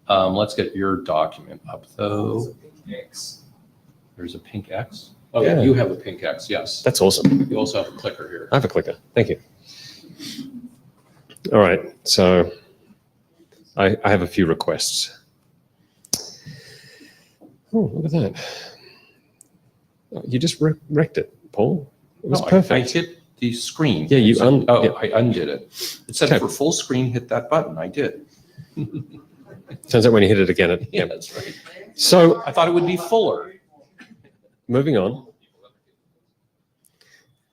A: let's get your document up though. There's a pink X. Oh, yeah, you have a pink X, yes.
E: That's awesome.
A: You also have a clicker here.
E: I have a clicker. Thank you. All right, so I have a few requests. Oh, look at that. You just wrecked it, Paul. It was perfect.
A: I hit the screen.
E: Yeah, you
A: I undid it. It said for full screen, hit that button. I did.
E: Turns out when you hit it again,
A: Yeah, that's right.
E: So
A: I thought it would be fuller.
E: Moving on.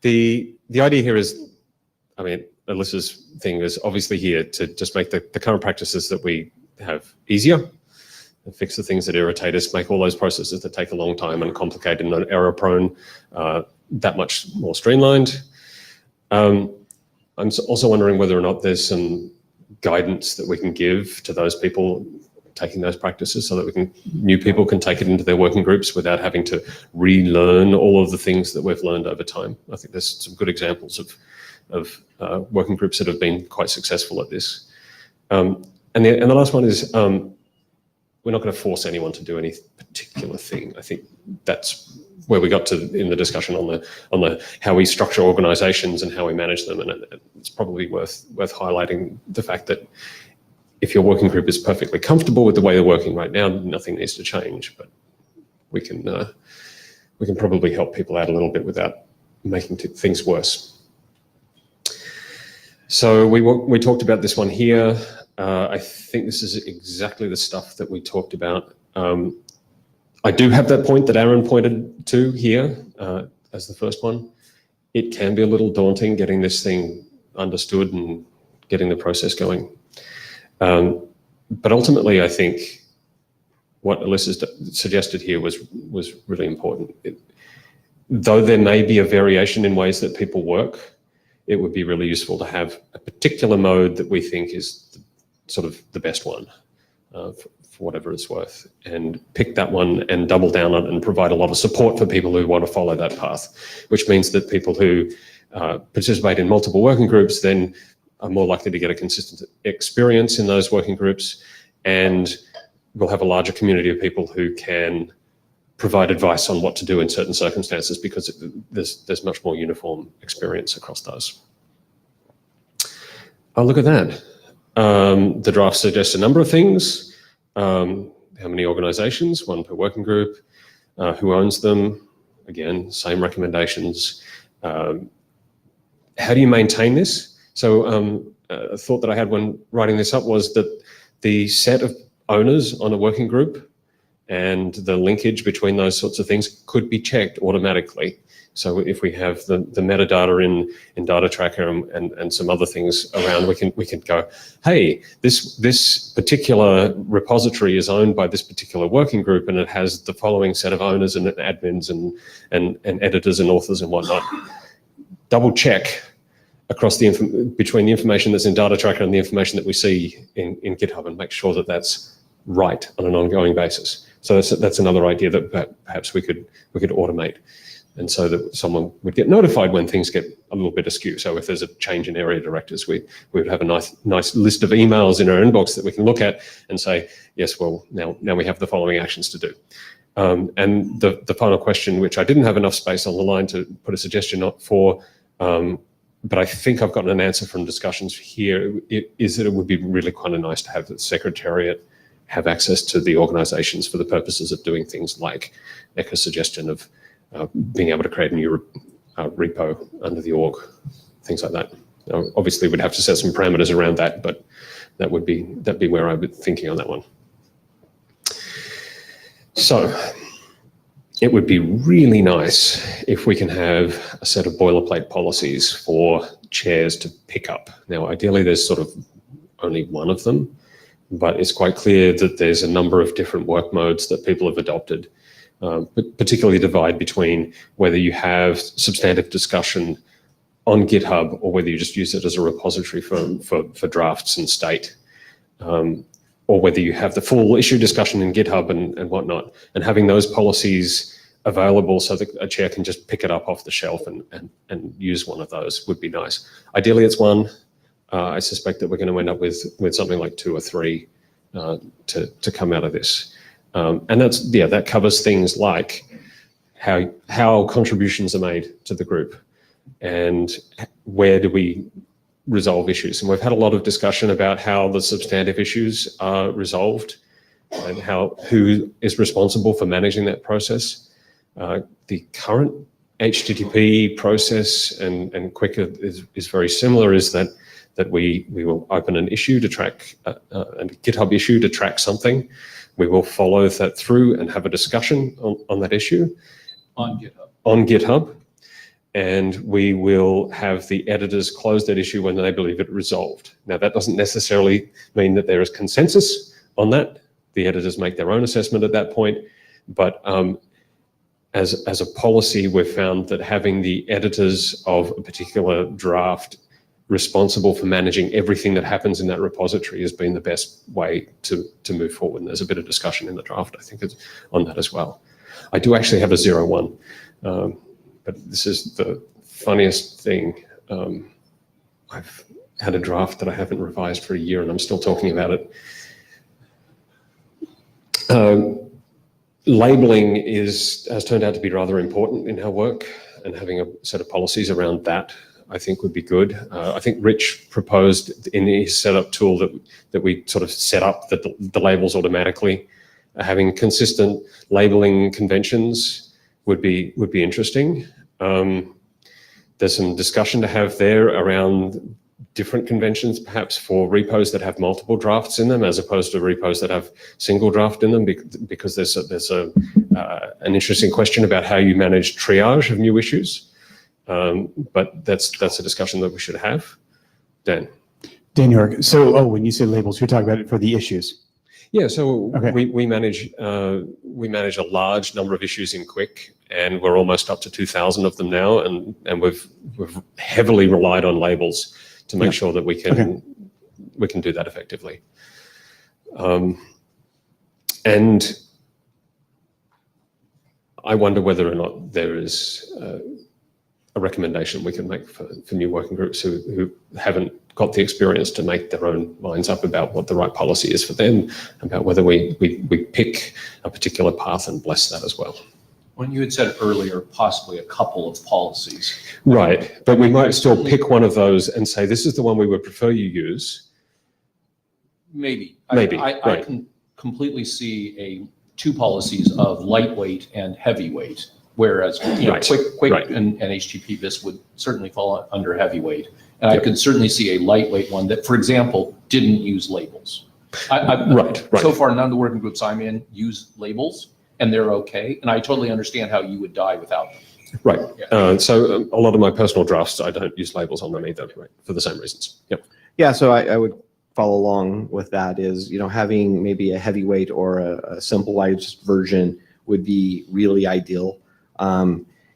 E: The idea here is, I mean, Alyssa's thing is obviously here to just make the current practices that we have easier, and fix the things that irritate us, make all those processes that take a long time and complicated and error prone that much more streamlined. I'm also wondering whether or not there's some guidance that we can give to those people taking those practices, so that new people can take it into their working groups without having to relearn all of the things that we've learned over time. I think there's some good examples of working groups that have been quite successful at this. And the last one is, we're not going to force anyone to do any particular thing. I think that's where we got to in the discussion on the how we structure organizations and how we manage them. And it's probably worth highlighting the fact that if your working group is perfectly comfortable with the way they're working right now, nothing needs to change. But we can probably help people out a little bit without making things worse. So we talked about this one here. I think this is exactly the stuff that we talked about. I do have that point that Aaron pointed to here as the first one. It can be a little daunting getting this thing understood and getting the process going. But ultimately, I think what Alyssa suggested here was really important. Though there may be a variation in ways that people work, it would be really useful to have a particular mode that we think is sort of the best one for whatever it's worth, and pick that one and double down on it and provide a lot of support for people who want to follow that path, which means that people who participate in multiple working groups then are more likely to get a consistent experience in those working groups, and we'll have a larger community of people who can provide advice on what to do in certain circumstances, because there's much more uniform experience across those. Oh, look at that. The draft suggests a number of things. How many organizations, 1 per working group, who owns them, again, same recommendations. how do you maintain this? So a thought that I had when writing this up was that the set of owners on a working group and the linkage between those sorts of things could be checked automatically. So if we have the metadata in data tracker and some other things around, we can go, hey, this particular repository is owned by this particular working group, and it has the following set of owners and admins and editors and authors and whatnot. Double check across between the information that's in data tracker and the information that we see in GitHub, and make sure that that's right on an ongoing basis. So that's another idea that perhaps we could automate, and so that someone would get notified when things get a little bit askew. So if there's a change in area directors, we would have a nice list of emails in our inbox that we can look at and say, yes, well, now we have the following actions to do. And the final question, which I didn't have enough space on the line to put a suggestion for, but I think I've gotten an answer from discussions here, is that it would be really kind of nice to have the Secretariat have access to the organizations for the purposes of doing things like Eka's suggestion of being able to create a new repo under the org, things like that. Now, obviously, we'd have to set some parameters around that, but that'd be where I would be thinking on that one. So it would be really nice if we can have a set of boilerplate policies for chairs to pick up. Now, ideally, there's sort of only one of them, but it's quite clear that there's a number of different work modes that people have adopted, but particularly divide between whether you have substantive discussion on GitHub or whether you just use it as a repository for drafts and state, or whether you have the full issue discussion in GitHub and whatnot, and having those policies available so that a chair can just pick it up off the shelf and use one of those would be nice. Ideally, it's one. I suspect that we're going to end up with something like 2 or 3 to come out of this. And that covers things like how contributions are made to the group and where do we resolve issues. And we've had a lot of discussion about how the substantive issues are resolved and who is responsible for managing that process. The current HTTP process and Quicker is very similar, is that we will open an issue to track, a GitHub issue to track something. We will follow that through and have a discussion on that issue.
A: On GitHub.
E: And we will have the editors close that issue when they believe it resolved. Now, that doesn't necessarily mean that there is consensus on that. The editors make their own assessment at that point. But as a policy, we've found that having the editors of a particular draft responsible for managing everything that happens in that repository has been the best way to move forward. And there's a bit of discussion in the draft, I think, on that as well. I do actually have a 0-1, but this is the funniest thing. I've had a draft that I haven't revised for a year and I'm still talking about it. Labeling has turned out to be rather important in our work, and having a set of policies around that I think would be good. I think Rich proposed in his setup tool that we sort of set up the labels automatically. Having consistent labeling conventions would be interesting. There's some discussion to have there around different conventions, perhaps for repos that have multiple drafts in them, as opposed to repos that have single draft in them, because there's an interesting question about how you manage triage of new issues. But that's a discussion that we should have. Dan
H: York. So, when you say labels, you're talking about it for the issues.
E: Yeah. So
H: okay.
E: we manage a large number of issues in Quick, and we're almost up to 2,000 of them now, and we've heavily relied on labels to make sure that we can do that effectively. And I wonder whether or not there is a recommendation we can make for new working groups who haven't got the experience to make their own minds up about what the right policy is for them, about whether we pick a particular path and bless that as well.
A: When you had said earlier, possibly a couple of policies.
E: Right, but we might still pick one of those and say, this is the one we would prefer you use.
A: Maybe.
E: Maybe,
A: I
E: right.
A: can completely see two policies of lightweight and heavyweight Whereas,
E: Right,
A: quick
E: right.
A: and HTTP would certainly fall under heavyweight. And I could certainly see a lightweight one that, for example, didn't use labels.
E: Right.
A: So far, none of the working groups I'm in use labels, and they're okay. And I totally understand how you would die without them.
E: Right.
A: Yeah.
E: So a lot of my personal drafts, I don't use labels on them either, right, for the same reasons. Yep.
I: Yeah, so I would follow along with that is, having maybe a heavyweight or a simplified version would be really ideal.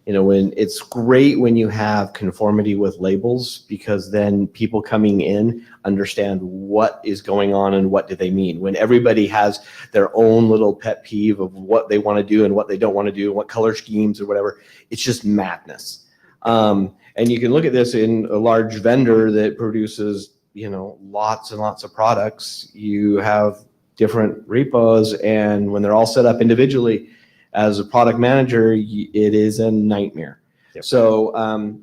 I: When it's great when you have conformity with labels, because then people coming in understand what is going on and what do they mean. When everybody has their own little pet peeve of what they want to do and what they don't want to do, and what color schemes or whatever, it's just madness. And you can look at this in a large vendor that produces, lots and lots of products. You have different repos, and when they're all set up individually, as a product manager, it is a nightmare.
E: Yep.
I: So,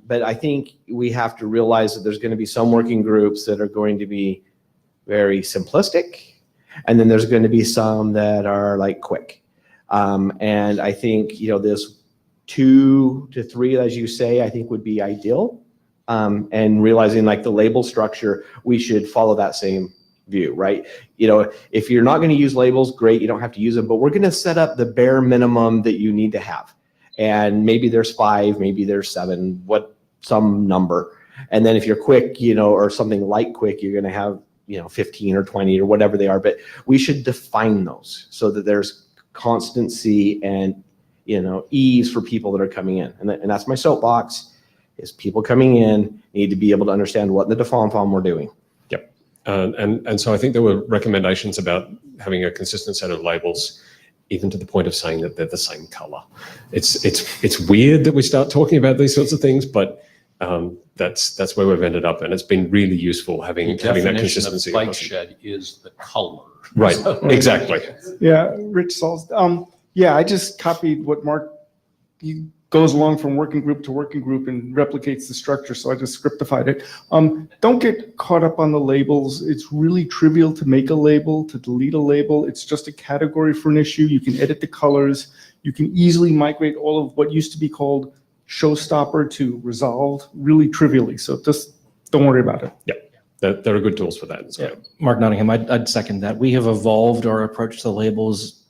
I: but I think we have to realize that there's going to be some working groups that are going to be very simplistic, and then there's going to be some that are like quick. And I think, this 2 to 3, as you say, I think would be ideal. And realizing like the label structure, we should follow that same view, right? If you're not going to use labels, great, you don't have to use them, but we're going to set up the bare minimum that you need to have. And maybe there's 5, maybe there's 7, some number. And then if you're quick, or something like quick, you're going to have, 15 or 20 or whatever they are, but we should define those so that there's constancy and, ease for people that are coming in. And that's my soapbox, is people coming in need to be able to understand what in the default form we're doing.
E: And so I think there were recommendations about having a consistent set of labels, even to the point of saying that they're the same color. It's weird that we start talking about these sorts of things, but that's where we've ended up, and it's been really useful having that consistency.
A: The definition of bike shed is the color.
E: Right. Exactly.
K: Yeah, Rich Sauls. I just copied what Mark. He goes along from working group to working group and replicates the structure, so I just scriptified it. Don't get caught up on the labels. It's really trivial to make a label, to delete a label. It's just a category for an issue. You can edit the colors. You can easily migrate all of what used to be called showstopper to resolved really trivially. So just don't worry about it.
E: Yeah, there are good tools for that.
B: Yeah. Mark Nottingham, I'd second that. We have evolved our approach to labels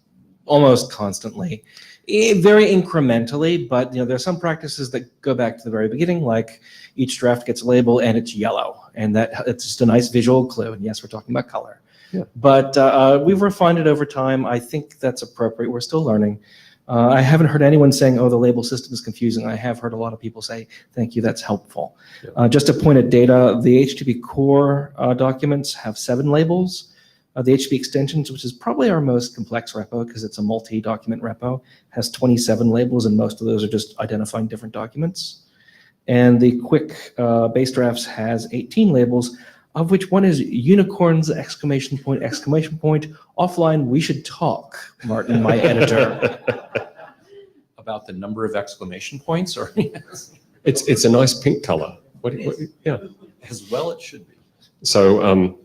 B: almost constantly. Very incrementally, but there's some practices that go back to the very beginning, like each draft gets a label and it's yellow, and it's just a nice visual clue. And yes, we're talking about color.
E: Yeah.
B: But we've refined it over time. I think that's appropriate. We're still learning. I haven't heard anyone saying, "Oh, the label system is confusing." I have heard a lot of people say, "Thank you, that's helpful."
E: Yeah.
B: Just a point of data: the HTTP core documents have 7 labels. The HTTP extensions, which is probably our most complex repo because it's a multi-document repo, has 27 labels, and most of those are just identifying different documents. And the quick base drafts has 18 labels, of which one is unicorns, exclamation point, offline, we should talk, Martin, my editor.
A: About the number of exclamation points, or
E: It's a nice pink color. Yeah.
A: As well it should be.
E: So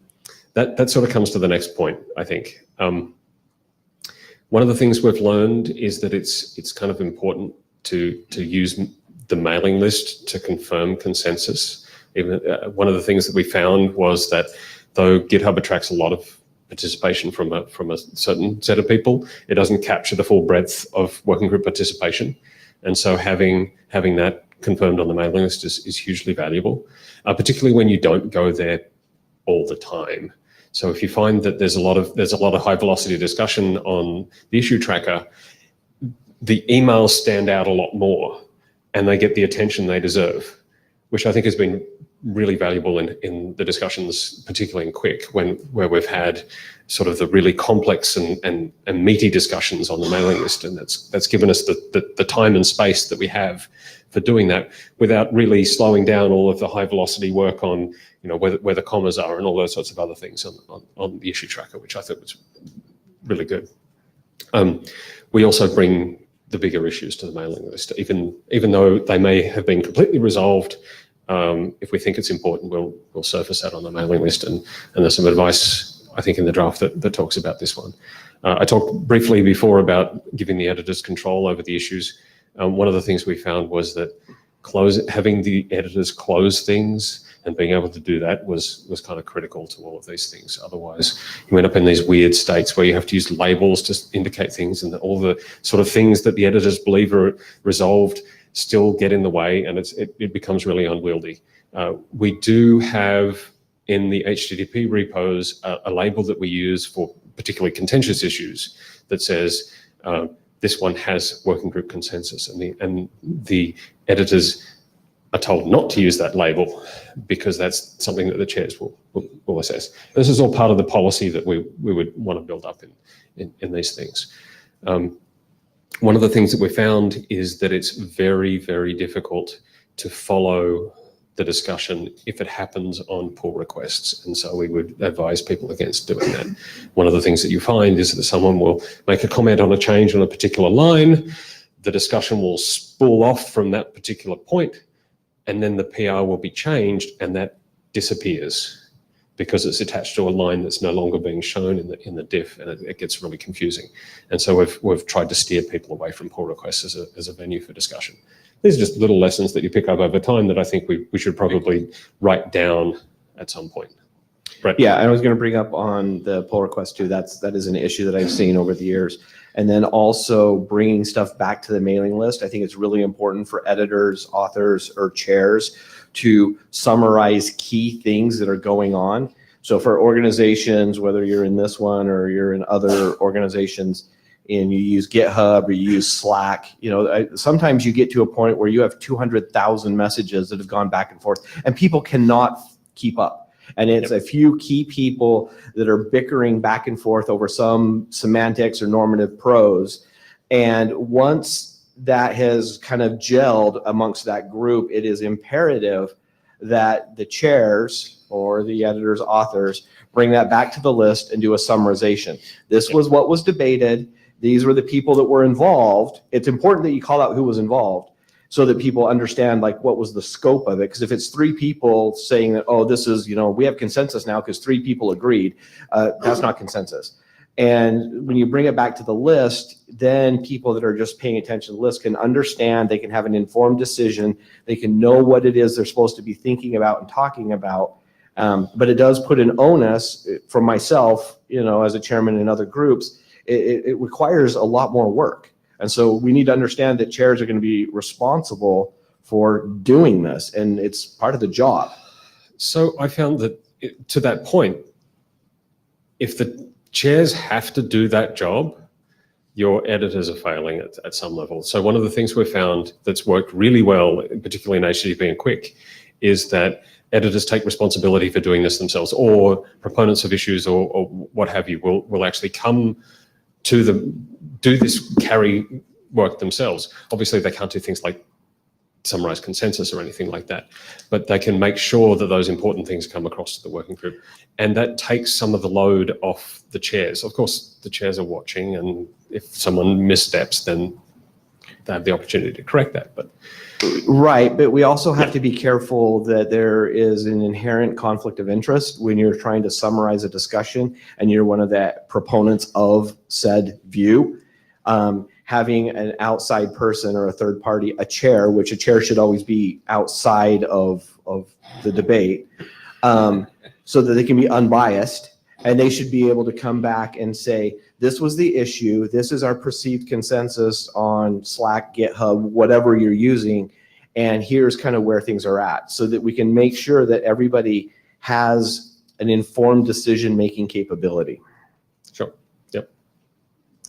E: that sort of comes to the next point, I think. One of the things we've learned is that it's kind of important to use the mailing list to confirm consensus. Even one of the things that we found was that though GitHub attracts a lot of participation from a certain set of people, it doesn't capture the full breadth of working group participation. And so having that confirmed on the mailing list is hugely valuable, particularly when you don't go there all the time. So if you find that there's a lot of high velocity discussion on the issue tracker, the emails stand out a lot more and they get the attention they deserve, which I think has been really valuable in the discussions, particularly in Quick, where we've had sort of the really complex and meaty discussions on the mailing list. And that's given us the time and space that we have for doing that without really slowing down all of the high velocity work on, where the commas are and all those sorts of other things on the issue tracker, which I thought was really good. We also bring the bigger issues to the mailing list, even though they may have been completely resolved. If we think it's important, we'll surface that on the mailing list, and there's some advice, I think, in the draft that talks about this one. I talked briefly before about giving the editors control over the issues. One of the things we found was that having the editors close things and being able to do that was kind of critical to all of these things. Otherwise, you end up in these weird states where you have to use labels to indicate things, and all the sort of things that the editors believe are resolved still get in the way, and it becomes really unwieldy. We do have in the HTTP repos a label that we use for particularly contentious issues that says this one has working group consensus, and the editors are told not to use that label because that's something that the chairs will assess. This is all part of the policy that we would want to build up in these things. One of the things that we found is that it's very, very difficult to follow the discussion if it happens on pull requests. And so we would advise people against doing that. One of the things that you find is that someone will make a comment on a change on a particular line, the discussion will spool off from that particular point, and then the PR will be changed and that disappears because it's attached to a line that's no longer being shown in the diff, and it gets really confusing. And so we've tried to steer people away from pull requests as a venue for discussion. These are just little lessons that you pick up over time that I think we should probably write down at some point. Brett?
I: Yeah, I was going to bring up on the pull request too. That is an issue that I've seen over the years. And then also bringing stuff back to the mailing list. I think it's really important for editors, authors, or chairs to summarize key things that are going on. So for organizations, whether you're in this one or you're in other organizations, and you use GitHub or you use Slack, sometimes you get to a point where you have 200,000 messages that have gone back and forth, and people cannot keep up. And it's a few key people that are bickering back and forth over some semantics or normative prose. And once that has kind of gelled amongst that group, it is imperative that the chairs or the editors, authors, bring that back to the list and do a summarization. This was what was debated. These were the people that were involved. It's important that you call out who was involved so that people understand like what was the scope of it. Because if it's three people saying that, oh, this is, we have consensus now because three people agreed, that's not consensus. And when you bring it back to the list, then people that are just paying attention to the list can understand, they can have an informed decision, they can know what it is they're supposed to be thinking about and talking about. But it does put an onus for myself, as a chairman in other groups. It requires a lot more work. And so we need to understand that chairs are going to be responsible for doing this, and it's part of the job.
E: So I found that to that point, if the chairs have to do that job, your editors are failing at some level. So one of the things we've found that's worked really well, particularly in HTTP and Quick, is that editors take responsibility for doing this themselves, or proponents of issues or what have you will actually come to do this carry work themselves. Obviously, they can't do things like summarize consensus or anything like that, but they can make sure that those important things come across to the working group. And that takes some of the load off the chairs. Of course, the chairs are watching, and if someone missteps, then they have the opportunity to correct that. But
I: right, but we also have to be careful that there is an inherent conflict of interest when you're trying to summarize a discussion and you're one of the proponents of said view. Having an outside person or a third party, a chair, which a chair should always be outside of the debate, so that they can be unbiased, and they should be able to come back and say, this was the issue, this is our perceived consensus on Slack, GitHub, whatever you're using, and here's kind of where things are at, so that we can make sure that everybody has an informed decision-making capability.
E: Sure, yep.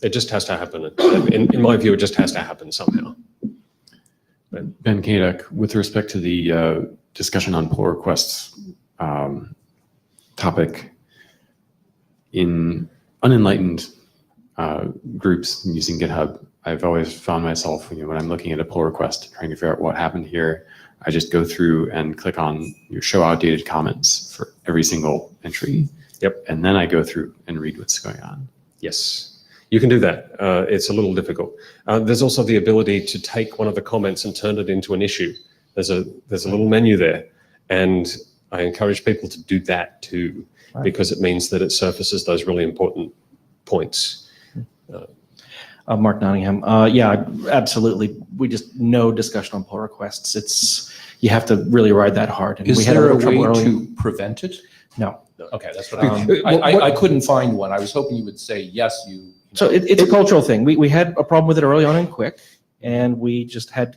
E: It just has to happen. In my view, it just has to happen somehow.
O: Ben Kadek, with respect to the discussion on pull requests topic, in unenlightened groups using GitHub, I've always found myself, when I'm looking at a pull request, trying to figure out what happened here, I just go through and click on your show outdated comments for every single entry.
E: Yep.
O: And then I go through and read what's going on.
E: Yes, you can do that. It's a little difficult. There's also the ability to take one of the comments and turn it into an issue. There's a little menu there, and I encourage people to do that too, because it means that it surfaces those really important points.
B: Mark Nottingham. Yeah, absolutely. We just no discussion on pull requests. You have to really ride that hard. And
A: Is
B: we had
A: there a
B: little
A: way
B: trouble early.
A: to prevent it?
B: No.
A: Okay, that's what I couldn't find one. I was hoping you would say, yes, you.
B: So it's a cultural thing. We had a problem with it early on in Quick, and we just had,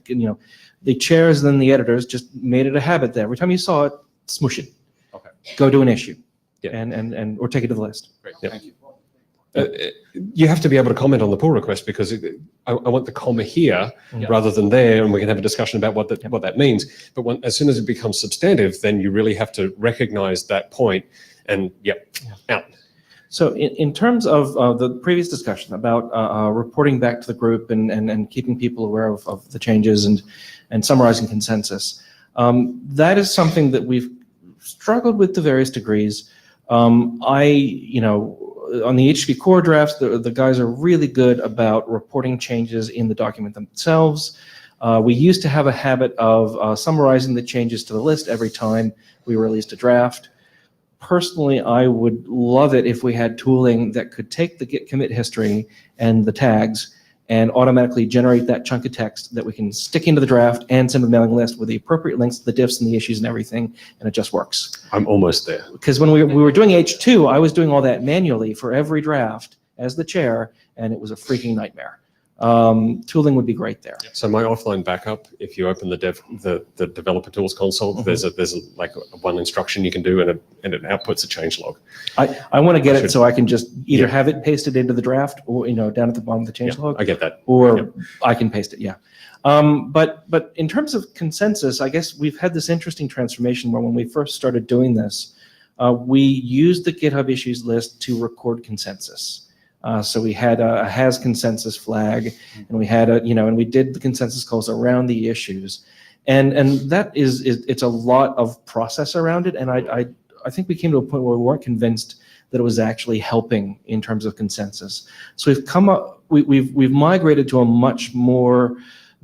B: the chairs and then the editors just made it a habit that every time you saw it, smush it.
A: Okay.
B: Go do an issue.
E: Yeah.
B: And or take it to the list.
A: Great,
E: Yep.
A: thank you.
E: You have to be able to comment on the pull request because I want the comma here
A: Yeah.
E: rather than there, and we can have a discussion about what that means. But as soon as it becomes substantive, then you really have to recognize that point and out.
B: So in terms of the previous discussion about reporting back to the group and keeping people aware of the changes and summarizing consensus, that is something that we've struggled with to various degrees. On the HTTP core drafts, the guys are really good about reporting changes in the document themselves. We used to have a habit of summarizing the changes to the list every time we released a draft. Personally, I would love it if we had tooling that could take the Git commit history and the tags and automatically generate that chunk of text that we can stick into the draft and send to the mailing list with the appropriate links to the diffs and the issues and everything, and it just works.
E: I'm almost there.
B: Because when we were doing H2, I was doing all that manually for every draft as the chair, and it was a freaking nightmare. Tooling would be great there.
E: So my offline backup, if you open the developer tools console, there's like one instruction you can do, and it outputs a change log.
B: I want to get it so I can just either have it pasted into the draft or down at the bottom of the change log.
E: I get that.
B: Or I can paste it. Yeah. But in terms of consensus, I guess we've had this interesting transformation where when we first started doing this, we used the GitHub issues list to record consensus. So we had a has consensus flag, and we had and we did the consensus calls around the issues, and that it's a lot of process around it, and I think we came to a point where we weren't convinced that it was actually helping in terms of consensus. So we've migrated to a much more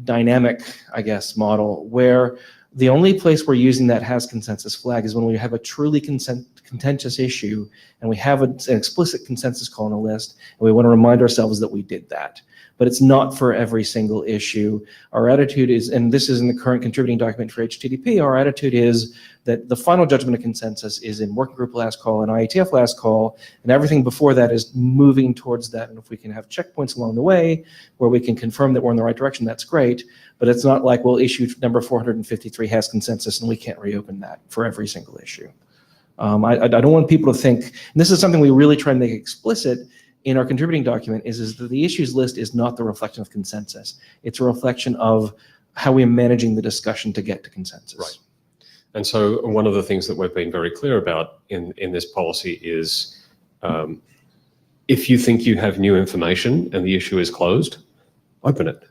B: dynamic, I guess, model where the only place we're using that has consensus flag is when we have a truly contentious issue and we have an explicit consensus call on a list, and we want to remind ourselves that we did that. But it's not for every single issue. Our attitude is, and this is in the current contributing document for HTTP, our attitude is that the final judgment of consensus is in working group last call and IETF last call, and everything before that is moving towards that. And if we can have checkpoints along the way where we can confirm that we're in the right direction, that's great. But it's not like we'll issue number 453 has consensus and we can't reopen that for every single issue. I don't want people to think, and this is something we really try and make explicit in our contributing document, is that the issues list is not the reflection of consensus. It's a reflection of how we're managing the discussion to get to consensus.
E: Right. And so one of the things that we've been very clear about in this policy is if you think you have new information and the issue is closed, open it.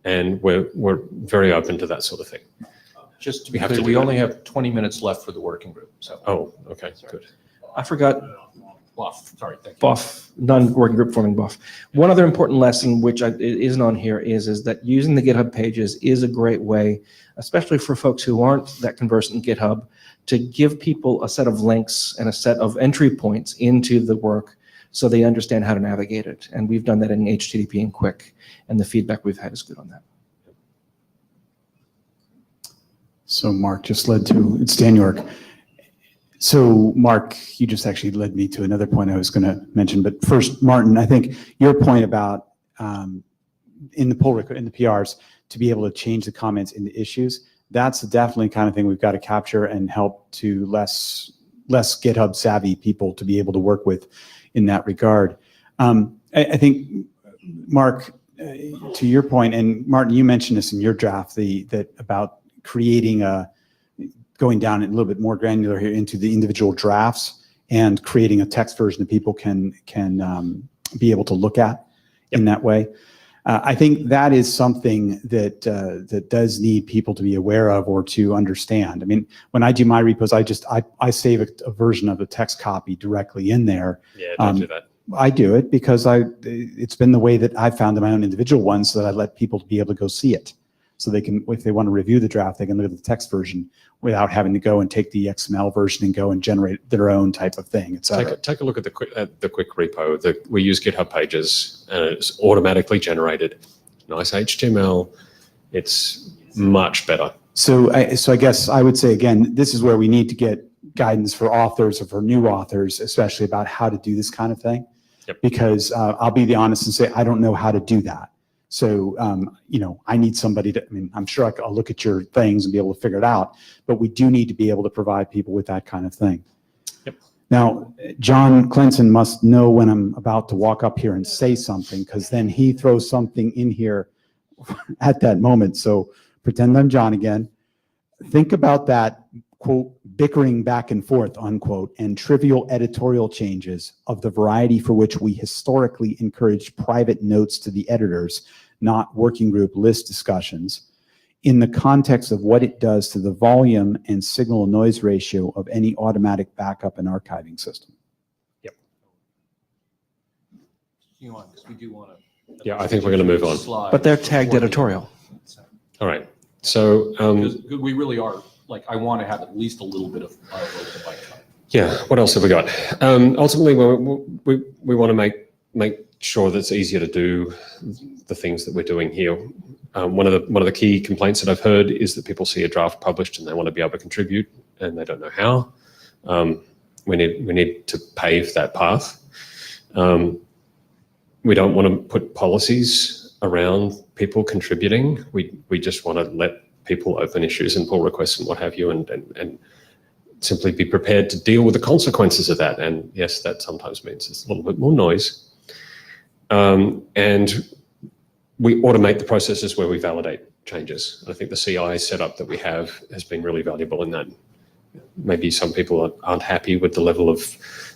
E: And we're very open to that sort of thing.
A: Just to be clear, we only have 20 minutes left for the working group. So.
E: Oh, okay, good.
B: I forgot.
A: BOF, sorry, thank you.
B: BOF, non-working group forming BOF. One other important lesson, which isn't on here, is that using the GitHub pages is a great way, especially for folks who aren't that conversant in GitHub, to give people a set of links and a set of entry points into the work so they understand how to navigate it. And we've done that in HTTP and Quick, and the feedback we've had is good on that.
H: So Mark just led to, it's Dan York. So Mark, you just actually led me to another point I was going to mention. But first, Martin, I think your point about in the pull request, in the PRs, to be able to change the comments into issues, that's definitely the kind of thing we've got to capture and help to less GitHub savvy people to be able to work with in that regard. I think, Mark, to your point, and Martin, you mentioned this in your draft, that about creating going down a little bit more granular here into the individual drafts and creating a text version that people can be able to look at in that way. I think that is something that does need people to be aware of or to understand. I mean, when I do my repos, I save a version of the text copy directly in there.
E: Yeah, don't do that.
H: I do it because it's been the way that I've found in my own individual ones, so that I let people be able to go see it. So they can, if they want to review the draft, they can look at the text version without having to go and take the XML version and go and generate their own type of thing, et cetera.
E: Take a look at the quick repo. We use GitHub Pages. and it's automatically generated. Nice HTML. It's much better.
H: So I guess I would say, again, this is where we need to get guidance for authors or for new authors, especially about how to do this kind of thing.
E: Yep.
H: Because I'll be the honest and say, I don't know how to do that. So, I need somebody to, I'm sure I'll look at your things and be able to figure it out, but we do need to be able to provide people with that kind of thing.
E: Yep.
H: Now, John Clinton must know when I'm about to walk up here and say something, because then he throws something in here at that moment. So pretend I'm John again. Think about that, quote, bickering back and forth, unquote, and trivial editorial changes of the variety for which we historically encouraged private notes to the editors, not working group list discussions, in the context of what it does to the volume and signal noise ratio of any automatic backup and archiving system.
E: Yep.
A: We do want to.
E: Yeah, I think we're going to move on.
B: But they're tagged editorial.
E: All right. So
A: we really are, like, I want to have at least a little bit of the bike time.
E: yeah, what else have we got? Ultimately, we want to make sure that it's easier to do the things that we're doing here. One of the key complaints that I've heard is that people see a draft published and they want to be able to contribute and they don't know how. We need to pave that path. We don't want to put policies around people contributing. We just want to let people open issues and pull requests and what have you, and simply be prepared to deal with the consequences of that. And yes, that sometimes means it's a little bit more noise. And we automate the processes where we validate changes. I think the CI setup that we have has been really valuable in that. Maybe some people aren't happy with the level of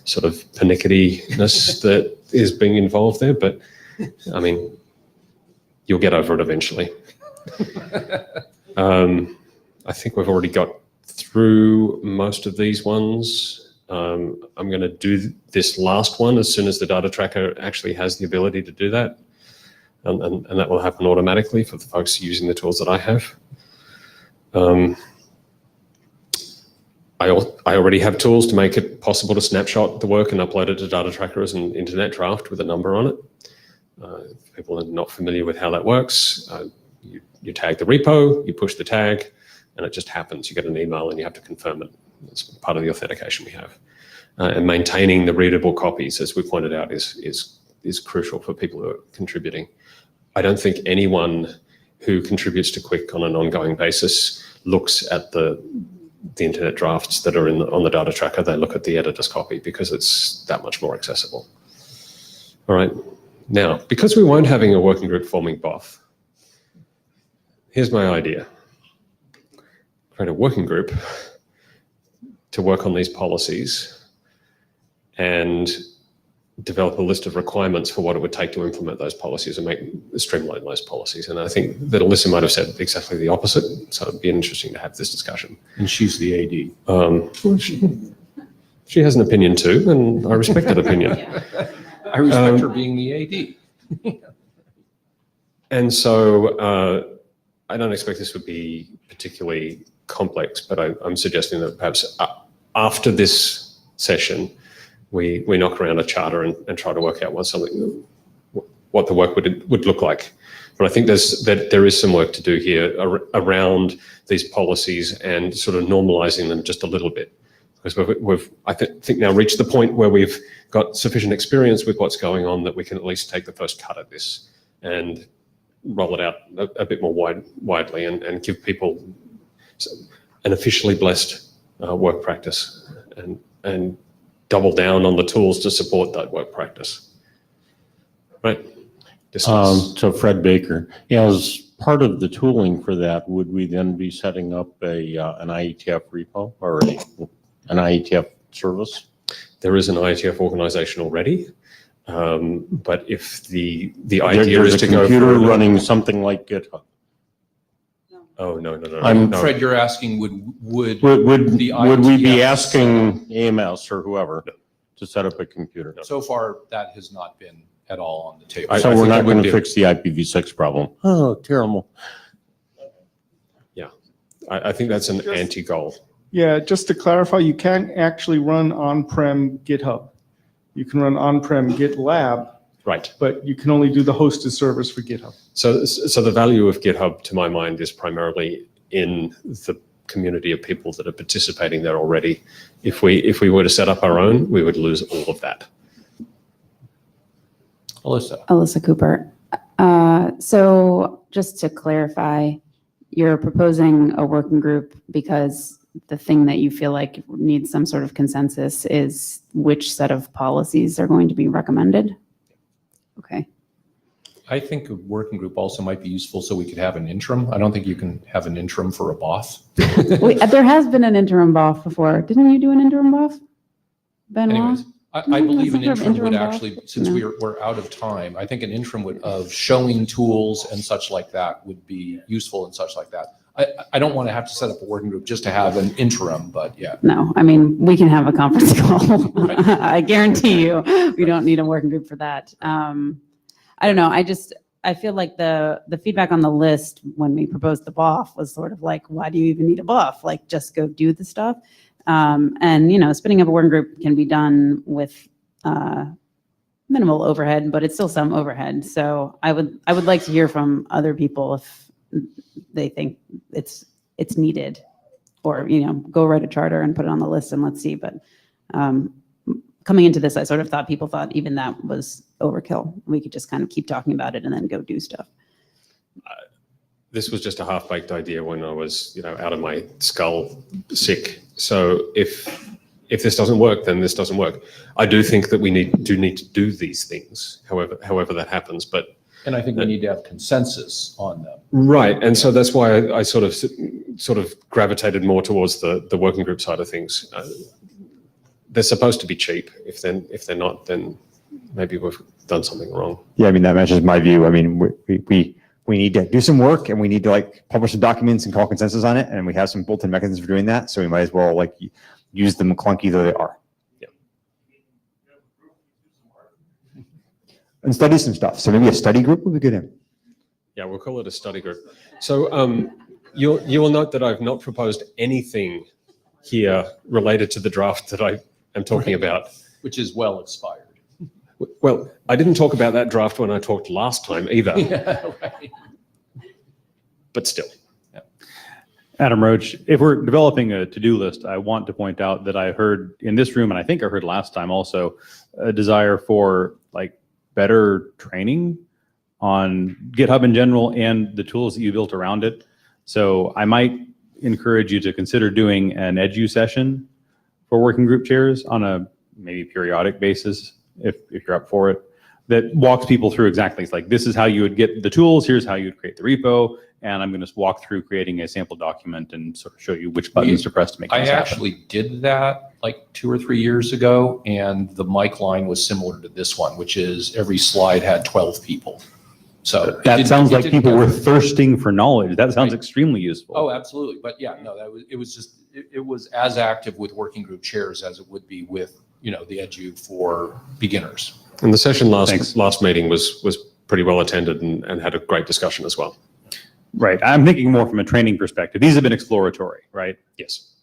E: sort of pernickety-ness that is being involved there, but I mean, you'll get over it eventually. I think we've already got through most of these ones. I'm going to do this last one as soon as the data tracker actually has the ability to do that. And that will happen automatically for the folks using the tools that I have. I already have tools to make it possible to snapshot the work and upload it to data tracker as an internet draft with a number on it. If people are not familiar with how that works, you tag the repo, you push the tag, and it just happens. You get an email and you have to confirm it. That's part of the authentication we have. And maintaining the readable copies, as we pointed out, is crucial for people who are contributing. I don't think anyone who contributes to Quick on an ongoing basis looks at the internet drafts that are on the data tracker. They look at the editor's copy because it's that much more accessible. All right. Now, because we weren't having a working group forming BOF, here's my idea. Create a working group to work on these policies and develop a list of requirements for what it would take to implement those policies and streamline those policies. And I think that Alyssa might have said exactly the opposite. So it'd be interesting to have this discussion.
A: And she's the AD.
E: She has an opinion too, and I respect that opinion.
A: I respect her being the AD.
E: And so I don't expect this would be particularly complex, but I'm suggesting that perhaps after this session, we knock around a charter and try to work out what the work would look like. But I think there is some work to do here around these policies and sort of normalizing them just a little bit. Because we've I think now reached the point where we've got sufficient experience with what's going on that we can at least take the first cut at this and roll it out a bit more widely and give people an officially blessed work practice and double down on the tools to support that work practice. Right.
P: So Fred Baker, as part of the tooling for that, would we then be setting up an IETF repo or an IETF service?
E: There is an IETF organization already, but if the idea is to go
P: there's a computer running something like GitHub.
E: Oh, no.
P: I'm
A: Fred, you're asking would the
P: would we be
A: IETF
P: asking AMS or whoever to set up a computer?
A: So far, that has not been at all on the table.
P: So we're not going to fix the IPv6 problem. Oh, terrible.
E: Yeah, I think that's an anti-goal.
K: Yeah, just to clarify, you can't actually run on-prem GitHub. You can run on-prem GitLab,
E: Right.
Q: but you can only do the hosted service for GitHub.
E: So the value of GitHub, to my mind, is primarily in the community of people that are participating there already. If we were to set up our own, we would lose all of that.
C: Alyssa Cooper. So just to clarify, you're proposing a working group because the thing that you feel like needs some sort of consensus is which set of policies are going to be recommended? Okay.
A: I think a working group also might be useful so we could have an interim. I don't think you can have an interim for a BOF.
C: Wait, there has been an interim BOF before. Didn't you do an interim BOF? Benoit?
A: Anyways, I believe an
C: Some sort of
A: interim would
C: BOF?
A: actually, since
C: No.
A: we're out of time, I think an interim of showing tools and such like that would be useful and such like that. I don't want to have to set up a working group just to have an interim, but yeah.
C: No, I mean, we can have a conference call. I guarantee you, we don't need a working group for that. I don't know. I feel like the feedback on the list when we proposed the BOF was sort of like, why do you even need a BOF? Like, just go do the stuff. And, spinning up a working group can be done with minimal overhead, but it's still some overhead. So I would like to hear from other people if they think it's needed, or, go write a charter and put it on the list and let's see. But coming into this, I sort of thought people thought even that was overkill. We could just kind of keep talking about it and then go do stuff.
E: This was just a half-baked idea when I was, out of my skull sick. So if this doesn't work, then this doesn't work. I do think that we need to do these things, however that happens. But
A: And I think we need to have consensus on them.
E: right, and so that's why I sort of gravitated more towards the working group side of things. They're supposed to be cheap. If they're not, then maybe we've done something wrong.
G: Yeah, I mean, that matches my view. I mean, we need to do some work, and we need to publish some documents and call consensus on it, and we have some built-in mechanisms for doing that. So we might as well use them clunky though they are.
E: Yeah.
G: And study some stuff. So maybe a study group would be good.
E: Yeah, we'll call it a study group. So you will note that I've not proposed anything here related to the draft that I am talking about.
A: Which is well expired.
E: Well, I didn't talk about that draft when I talked last time either.
A: Yeah, right.
E: But still.
R: Adam Roach, if we're developing a to-do list, I want to point out that I heard in this room, and I think I heard last time also, a desire for better training on GitHub in general and the tools that you built around it. So I might encourage you to consider doing an edu session for working group chairs on a maybe periodic basis, if you're up for it, that walks people through exactly, it's like, this is how you would get the tools, here's how you would create the repo, and I'm going to walk through creating a sample document and sort of show you which buttons to press to make
A: I
R: this happen.
A: actually did that 2 or 3 years ago, and the mic line was similar to this one, which is every slide had 12 people. So
R: that sounds like people were thirsting for knowledge. That sounds extremely useful.
A: Oh, absolutely. But yeah, no, it was as active with working group chairs as it would be with, the edu for beginners.
E: And the session last meeting was pretty well attended and had a great discussion as well.
R: Right. I'm thinking more from a training perspective. These have been exploratory, right?
E: Yes.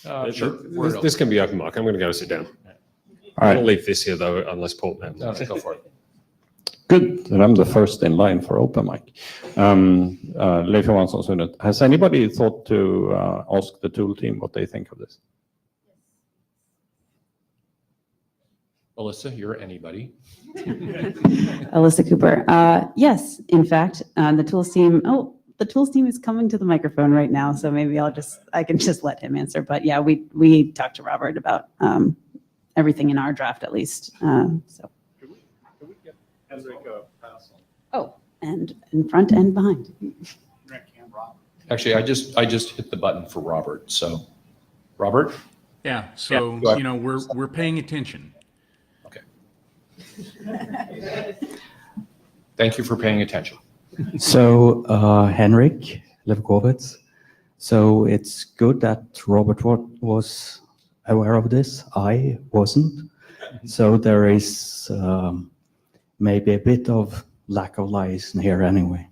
A: Sure.
E: This can be open mic. I'm going to go sit down.
G: All right.
E: I'll leave this here though, unless Paul.
A: No, go for it.
S: Good, then I'm the first in line for open mic. Leif Johansson Sundet, has anybody thought to ask the tool team what they think of this?
A: Alyssa, you're anybody.
C: Alyssa Cooper. Yes, in fact, the tools team is coming to the microphone right now, so maybe I can just let him answer. But yeah, we talked to Robert about everything in our draft at least. So.
N: Could we get Henrik a pass on?
C: Oh, and in front and behind.
A: Actually, I just hit the button for Robert. So, Robert?
T: Yeah. So we're paying attention.
A: Okay. Thank you for paying attention.
U: So, Henrik Levkovitz, so it's good that Robert was aware of this. I wasn't. So there is maybe a bit of lack of liaison here anyway.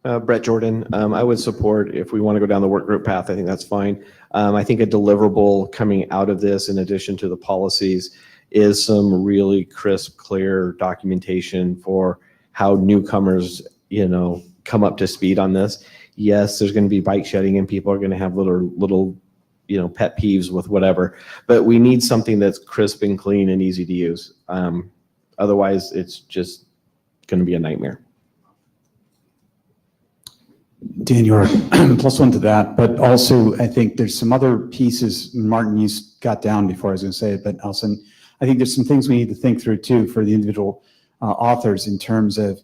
I: Brett Jordan, I would support if we want to go down the work group path. I think that's fine. I think a deliverable coming out of this, in addition to the policies, is some really crisp, clear documentation for how newcomers, come up to speed on this. Yes, there's going to be bike shedding and people are going to have little, pet peeves with whatever, but we need something that's crisp and clean and easy to use. Otherwise, it's just going to be a nightmare.
H: Dan, you're +1 to that, but also I think there's some other pieces, Martin, you got down before I was going to say it, but Elson, I think there's some things we need to think through too for the individual authors in terms of,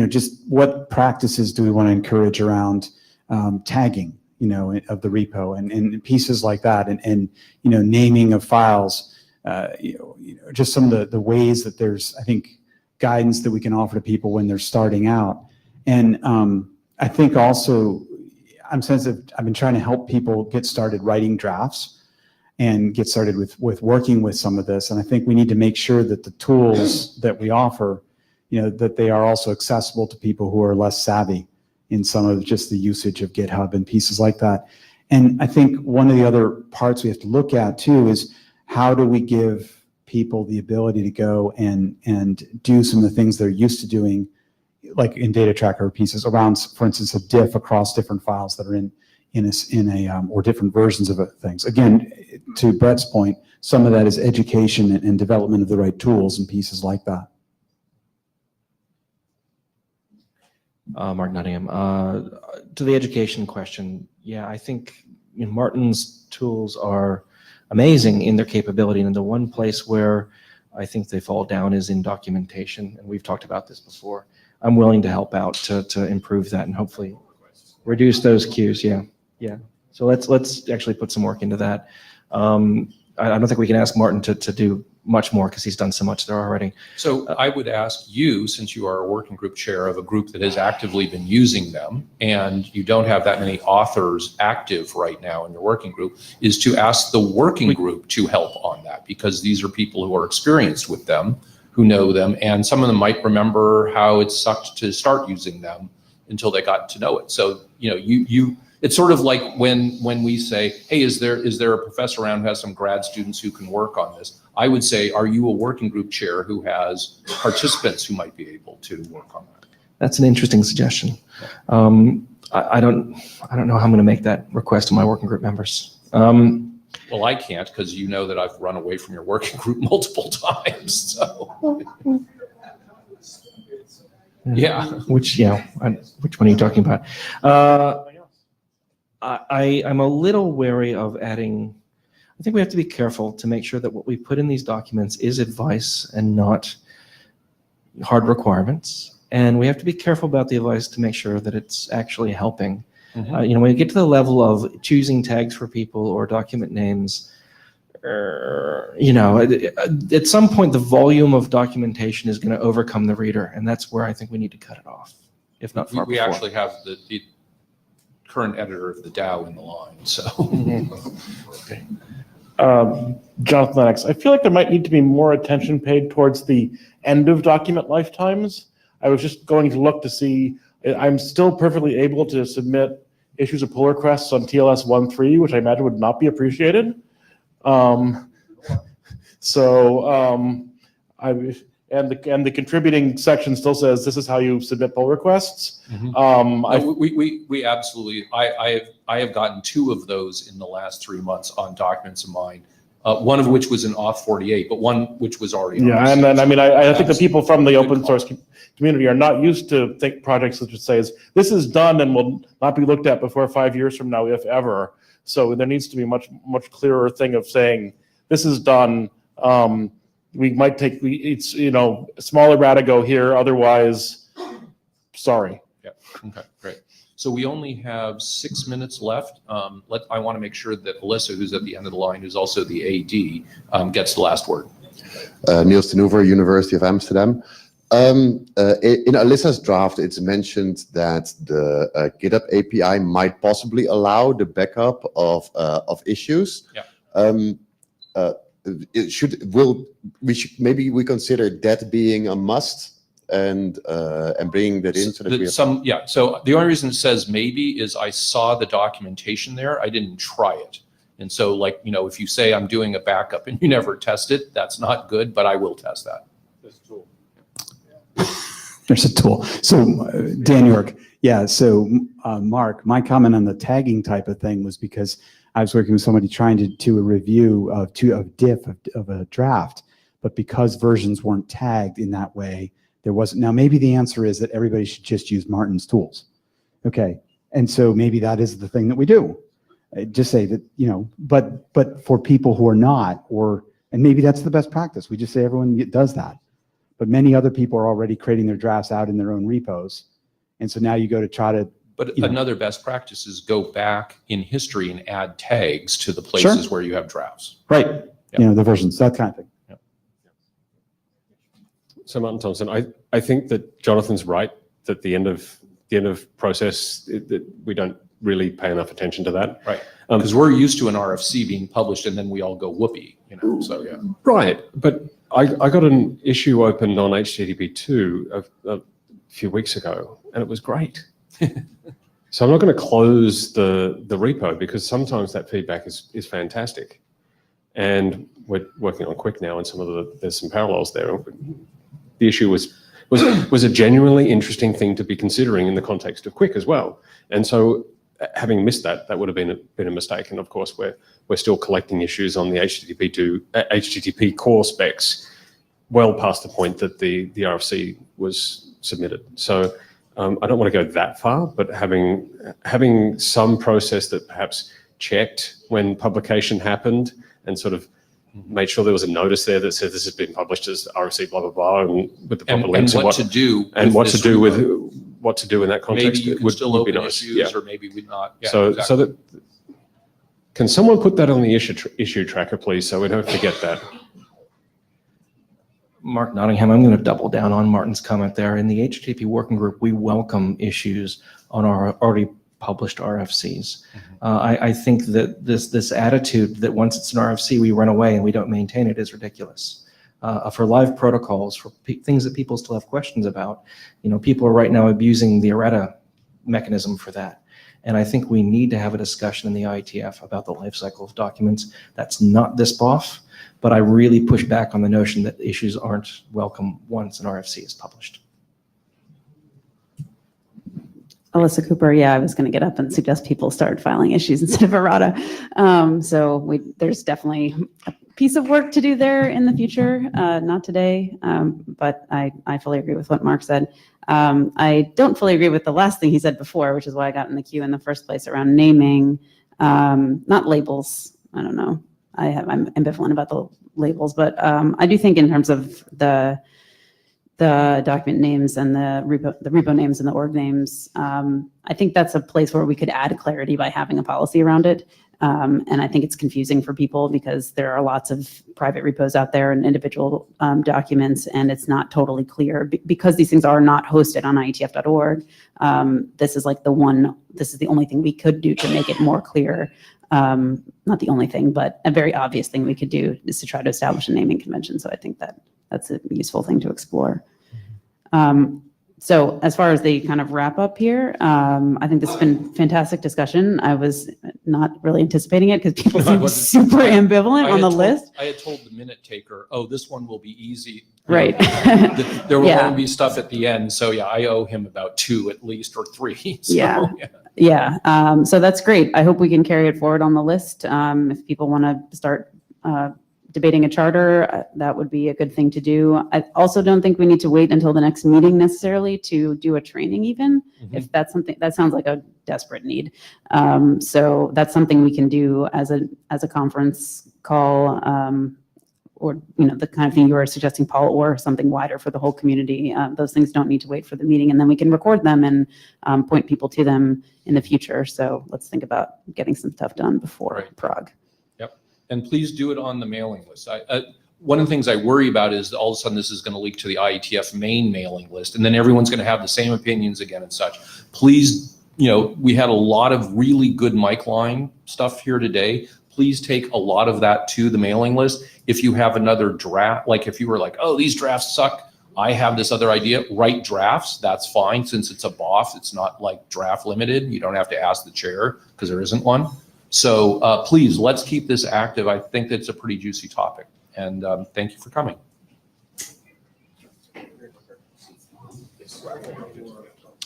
H: just what practices do we want to encourage around tagging, of the repo and pieces like that, and naming of files, just some of the ways that there's, I think, guidance that we can offer to people when they're starting out. And I think also I'm sensitive, I've been trying to help people get started writing drafts and get started with working with some of this. And I think we need to make sure that the tools that we offer, that they are also accessible to people who are less savvy in some of just the usage of GitHub and pieces like that. And I think one of the other parts we have to look at too is how do we give people the ability to go and do some of the things they're used to doing, like in data tracker pieces around, for instance, a diff across different files that are in a or different versions of things. Again, to Brett's point, some of that is education and development of the right tools and pieces like that.
B: Martin Nottingham, to the education question, yeah, I think Martin's tools are amazing in their capability, and the one place where I think they fall down is in documentation, and we've talked about this before. I'm willing to help out to improve that and hopefully reduce those queues. Yeah. So let's actually put some work into that. I don't think we can ask Martin to do much more because he's done so much there already.
A: So I would ask you, since you are a working group chair of a group that has actively been using them, and you don't have that many authors active right now in your working group, is to ask the working group to help on that, because these are people who are experienced with them, who know them, and some of them might remember how it sucked to start using them until they got to know it. So, it's sort of like when we say, hey, is there a professor around who has some grad students who can work on this? I would say, are you a working group chair who has participants who might be able to work on that?
B: That's an interesting suggestion. I don't know how I'm going to make that request to my working group members.
A: Well, I can't, because you know that I've run away from your working group multiple times. So. Yeah.
B: Which one are you talking about? I'm a little wary of adding. I think we have to be careful to make sure that what we put in these documents is advice and not hard requirements. And we have to be careful about the advice to make sure that it's actually helping.
A: Mm-hmm.
B: When you get to the level of choosing tags for people or document names, at some point the volume of documentation is going to overcome the reader, and that's where I think we need to cut it off, if not far
A: we
B: before.
A: actually have the current editor of the Dow in the line, so.
N: Okay. Jonathan Lennox, I feel like there might need to be more attention paid towards the end of document lifetimes. I was just going to look to see, I'm still perfectly able to submit issues of pull requests on TLS 1.3, which I imagine would not be appreciated. And the contributing section still says this is how you submit pull requests.
A: Mm-hmm. We absolutely. I have gotten 2 of those in the last 3 months on documents of mine. One of which was an auth 48, but one which was already.
N: Yeah, and then I think the people from the open source community are not used to projects that just says this is done and will not be looked at before 5 years from now, if ever. So there needs to be much clearer thing of saying this is done. We might take it's smaller radigo here. Otherwise, sorry.
A: Yeah. Okay. Great. So we only have 6 minutes left. I want to make sure that Alyssa, who's at the end of the line, who's also the AD, gets the last word.
J: Niels de Noover, University of Amsterdam. In Alyssa's draft, it's mentioned that the GitHub API might possibly allow the backup of issues.
A: Yeah.
J: Maybe we consider that being a must and bringing that in so that we have...
A: Yeah, so the only reason it says maybe is I saw the documentation there. I didn't try it. And so like, you know, if you say I'm doing a backup and you never test it, that's not good, but I will test that.
H: There's a tool. So Dan York, yeah. So Mark, my comment on the tagging type of thing was because I was working with somebody trying to do a review of a draft, but because versions weren't tagged in that way, there wasn't. Now maybe the answer is that everybody should just use Martin's tools. Okay, and so maybe that is the thing that we do. Just say that, you know, but for people who are not, and maybe that's the best practice. We just say everyone does that. But many other people are already creating their drafts out in their own repos. And so now you go to try to...
A: But another best practice is go back in history and add tags to the places where you have drafts.
H: Right.
A: Yep.
H: You know, the versions, that kind of thing.
A: Yep.
E: So Martin Thompson, I think that Jonathan's right, that the end of process, that we don't really pay enough attention to that.
A: Right. Because we're used to an RFC being published and then we all go whoopee, you know, so yeah.
E: Right, but I got an issue opened on HTTP2 a few weeks ago, and it was great. So I'm not going to close the repo because sometimes that feedback is fantastic. And we're working on Quick now, and there's some parallels there. The issue was a genuinely interesting thing to be considering in the context of Quick as well. And so having missed that would have been a mistake. And of course, we're still collecting issues on the HTTP core specs well past the point that the RFC was submitted. So I don't want to go that far, but having some process that perhaps checked when publication happened and sort of made sure there was a notice there that said this has been published as RFC blah blah blah, and with the proper links
A: and what to do
E: in that context.
A: Maybe you can still open issues, or maybe we not. Yeah,
E: so
A: exactly.
E: so that can someone put that on the issue tracker, please, so we don't forget that.
B: Mark Nottingham, I'm going to double down on Martin's comment there. In the HTTP working group, we welcome issues on our already published RFCs. I think that this attitude that once it's an RFC, we run away and we don't maintain it is ridiculous. For live protocols, for things that people still have questions about, you know, people are right now abusing the errata mechanism for that. And I think we need to have a discussion in the IETF about the life cycle of documents. That's not this BOF, but I really push back on the notion that issues aren't welcome once an RFC is published.
C: Alyssa Cooper, yeah, I was going to get up and suggest people start filing issues instead of errata. So there's definitely a piece of work to do there in the future, not today, but I fully agree with what Mark said. I don't fully agree with the last thing he said before, which is why I got in the queue in the first place around naming, not labels. I don't know. I'm ambivalent about the labels, but I do think in terms of the document names and the repo names and the org names, I think that's a place where we could add clarity by having a policy around it. And I think it's confusing for people because there are lots of private repos out there and individual documents, and it's not totally clear because these things are not hosted on IETF.org. This is like this is the only thing we could do to make it more clear. Not the only thing, but a very obvious thing we could do is to try to establish a naming convention. So I think that's a useful thing to explore. So as far as the kind of wrap up here, I think this has been fantastic discussion. I was not really anticipating it because people seem super ambivalent on the list.
A: I had told the minute taker, oh, this one will be easy.
C: Right.
A: There will only be stuff at the end. So yeah, I owe him about 2 at least, or 3. So,
C: yeah. So that's great. I hope we can carry it forward on the list. If people want to start debating a charter, that would be a good thing to do. I also don't think we need to wait until the next meeting necessarily to do a training even, if that's something, that sounds like a desperate need. So that's something we can do as a conference call, or, you know, the kind of thing you were suggesting, Paul, or something wider for the whole community. Those things don't need to wait for the meeting, and then we can record them and point people to them in the future. So let's think about getting some stuff done before Prague.
A: And please do it on the mailing list. One of the things I worry about is that all of a sudden this is going to leak to the IETF main mailing list, and then everyone's going to have the same opinions again and such. Please, you know, we had a lot of really good mic line stuff here today. Please take a lot of that to the mailing list. If you have another draft, like if you were like, oh, these drafts suck, I have this other idea, write drafts, that's fine, since it's a BOF, it's not like draft limited, you don't have to ask the chair, because there isn't one. So please, let's keep this active. I think that's a pretty juicy topic, and thank you for coming.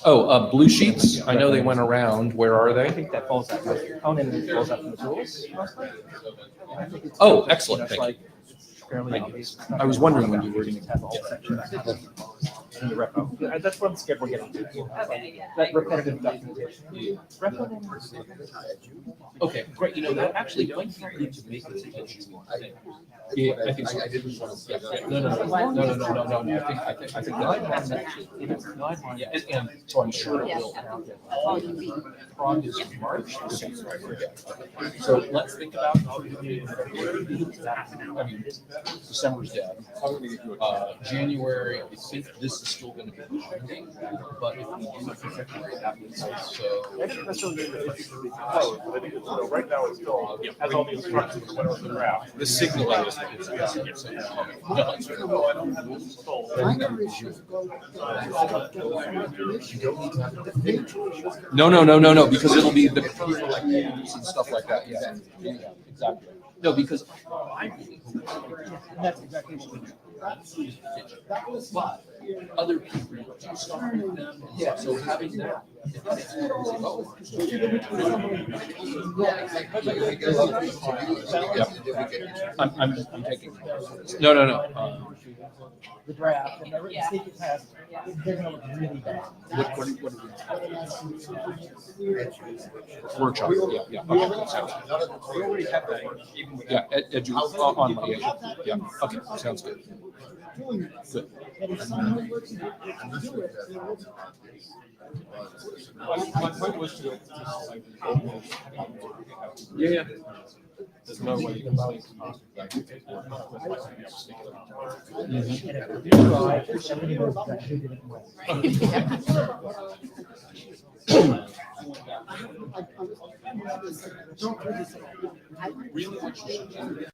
A: Oh, blue sheets, I know they went around, where are
B: I
A: they?
B: think that falls out. Component falls out from the tools. mostly. And I think it's-
A: Oh, excellent,
B: it's
A: thank
B: like-
A: you.
B: it's fairly obvious.
A: I was wondering when you were.
B: Have all sections in the repo. Yeah, that's what I'm scared we're getting to. That repetitive documentation.
A: Okay, great, that actually might be good to make it a juicy thing. Yeah, I think so. No, I think that. Yeah, and so I'm sure it will happen. Prague is in March. So let's think about how we do I mean, December's dead. January, I think this is still going to be pending, but if we do it for February, that makes sense. So.
N: Right now, it's still has all the instructions for whatever the draft.
A: The signaling is. No, because it'll be the people like names and stuff like that. Yeah, exactly. No, because I really and that's exactly what we do. But other people do stuff with them. Yeah, so having that. I'm taking. No.
B: The draft and the sneak it past, they're gonna look really bad.
A: What workshop? Yeah.
B: We already have that.
A: Yeah, on my yeah. Okay, sounds good. Good.
N: My point was to.
A: Yeah.
N: There's no way you can value.
A: Really, what you should do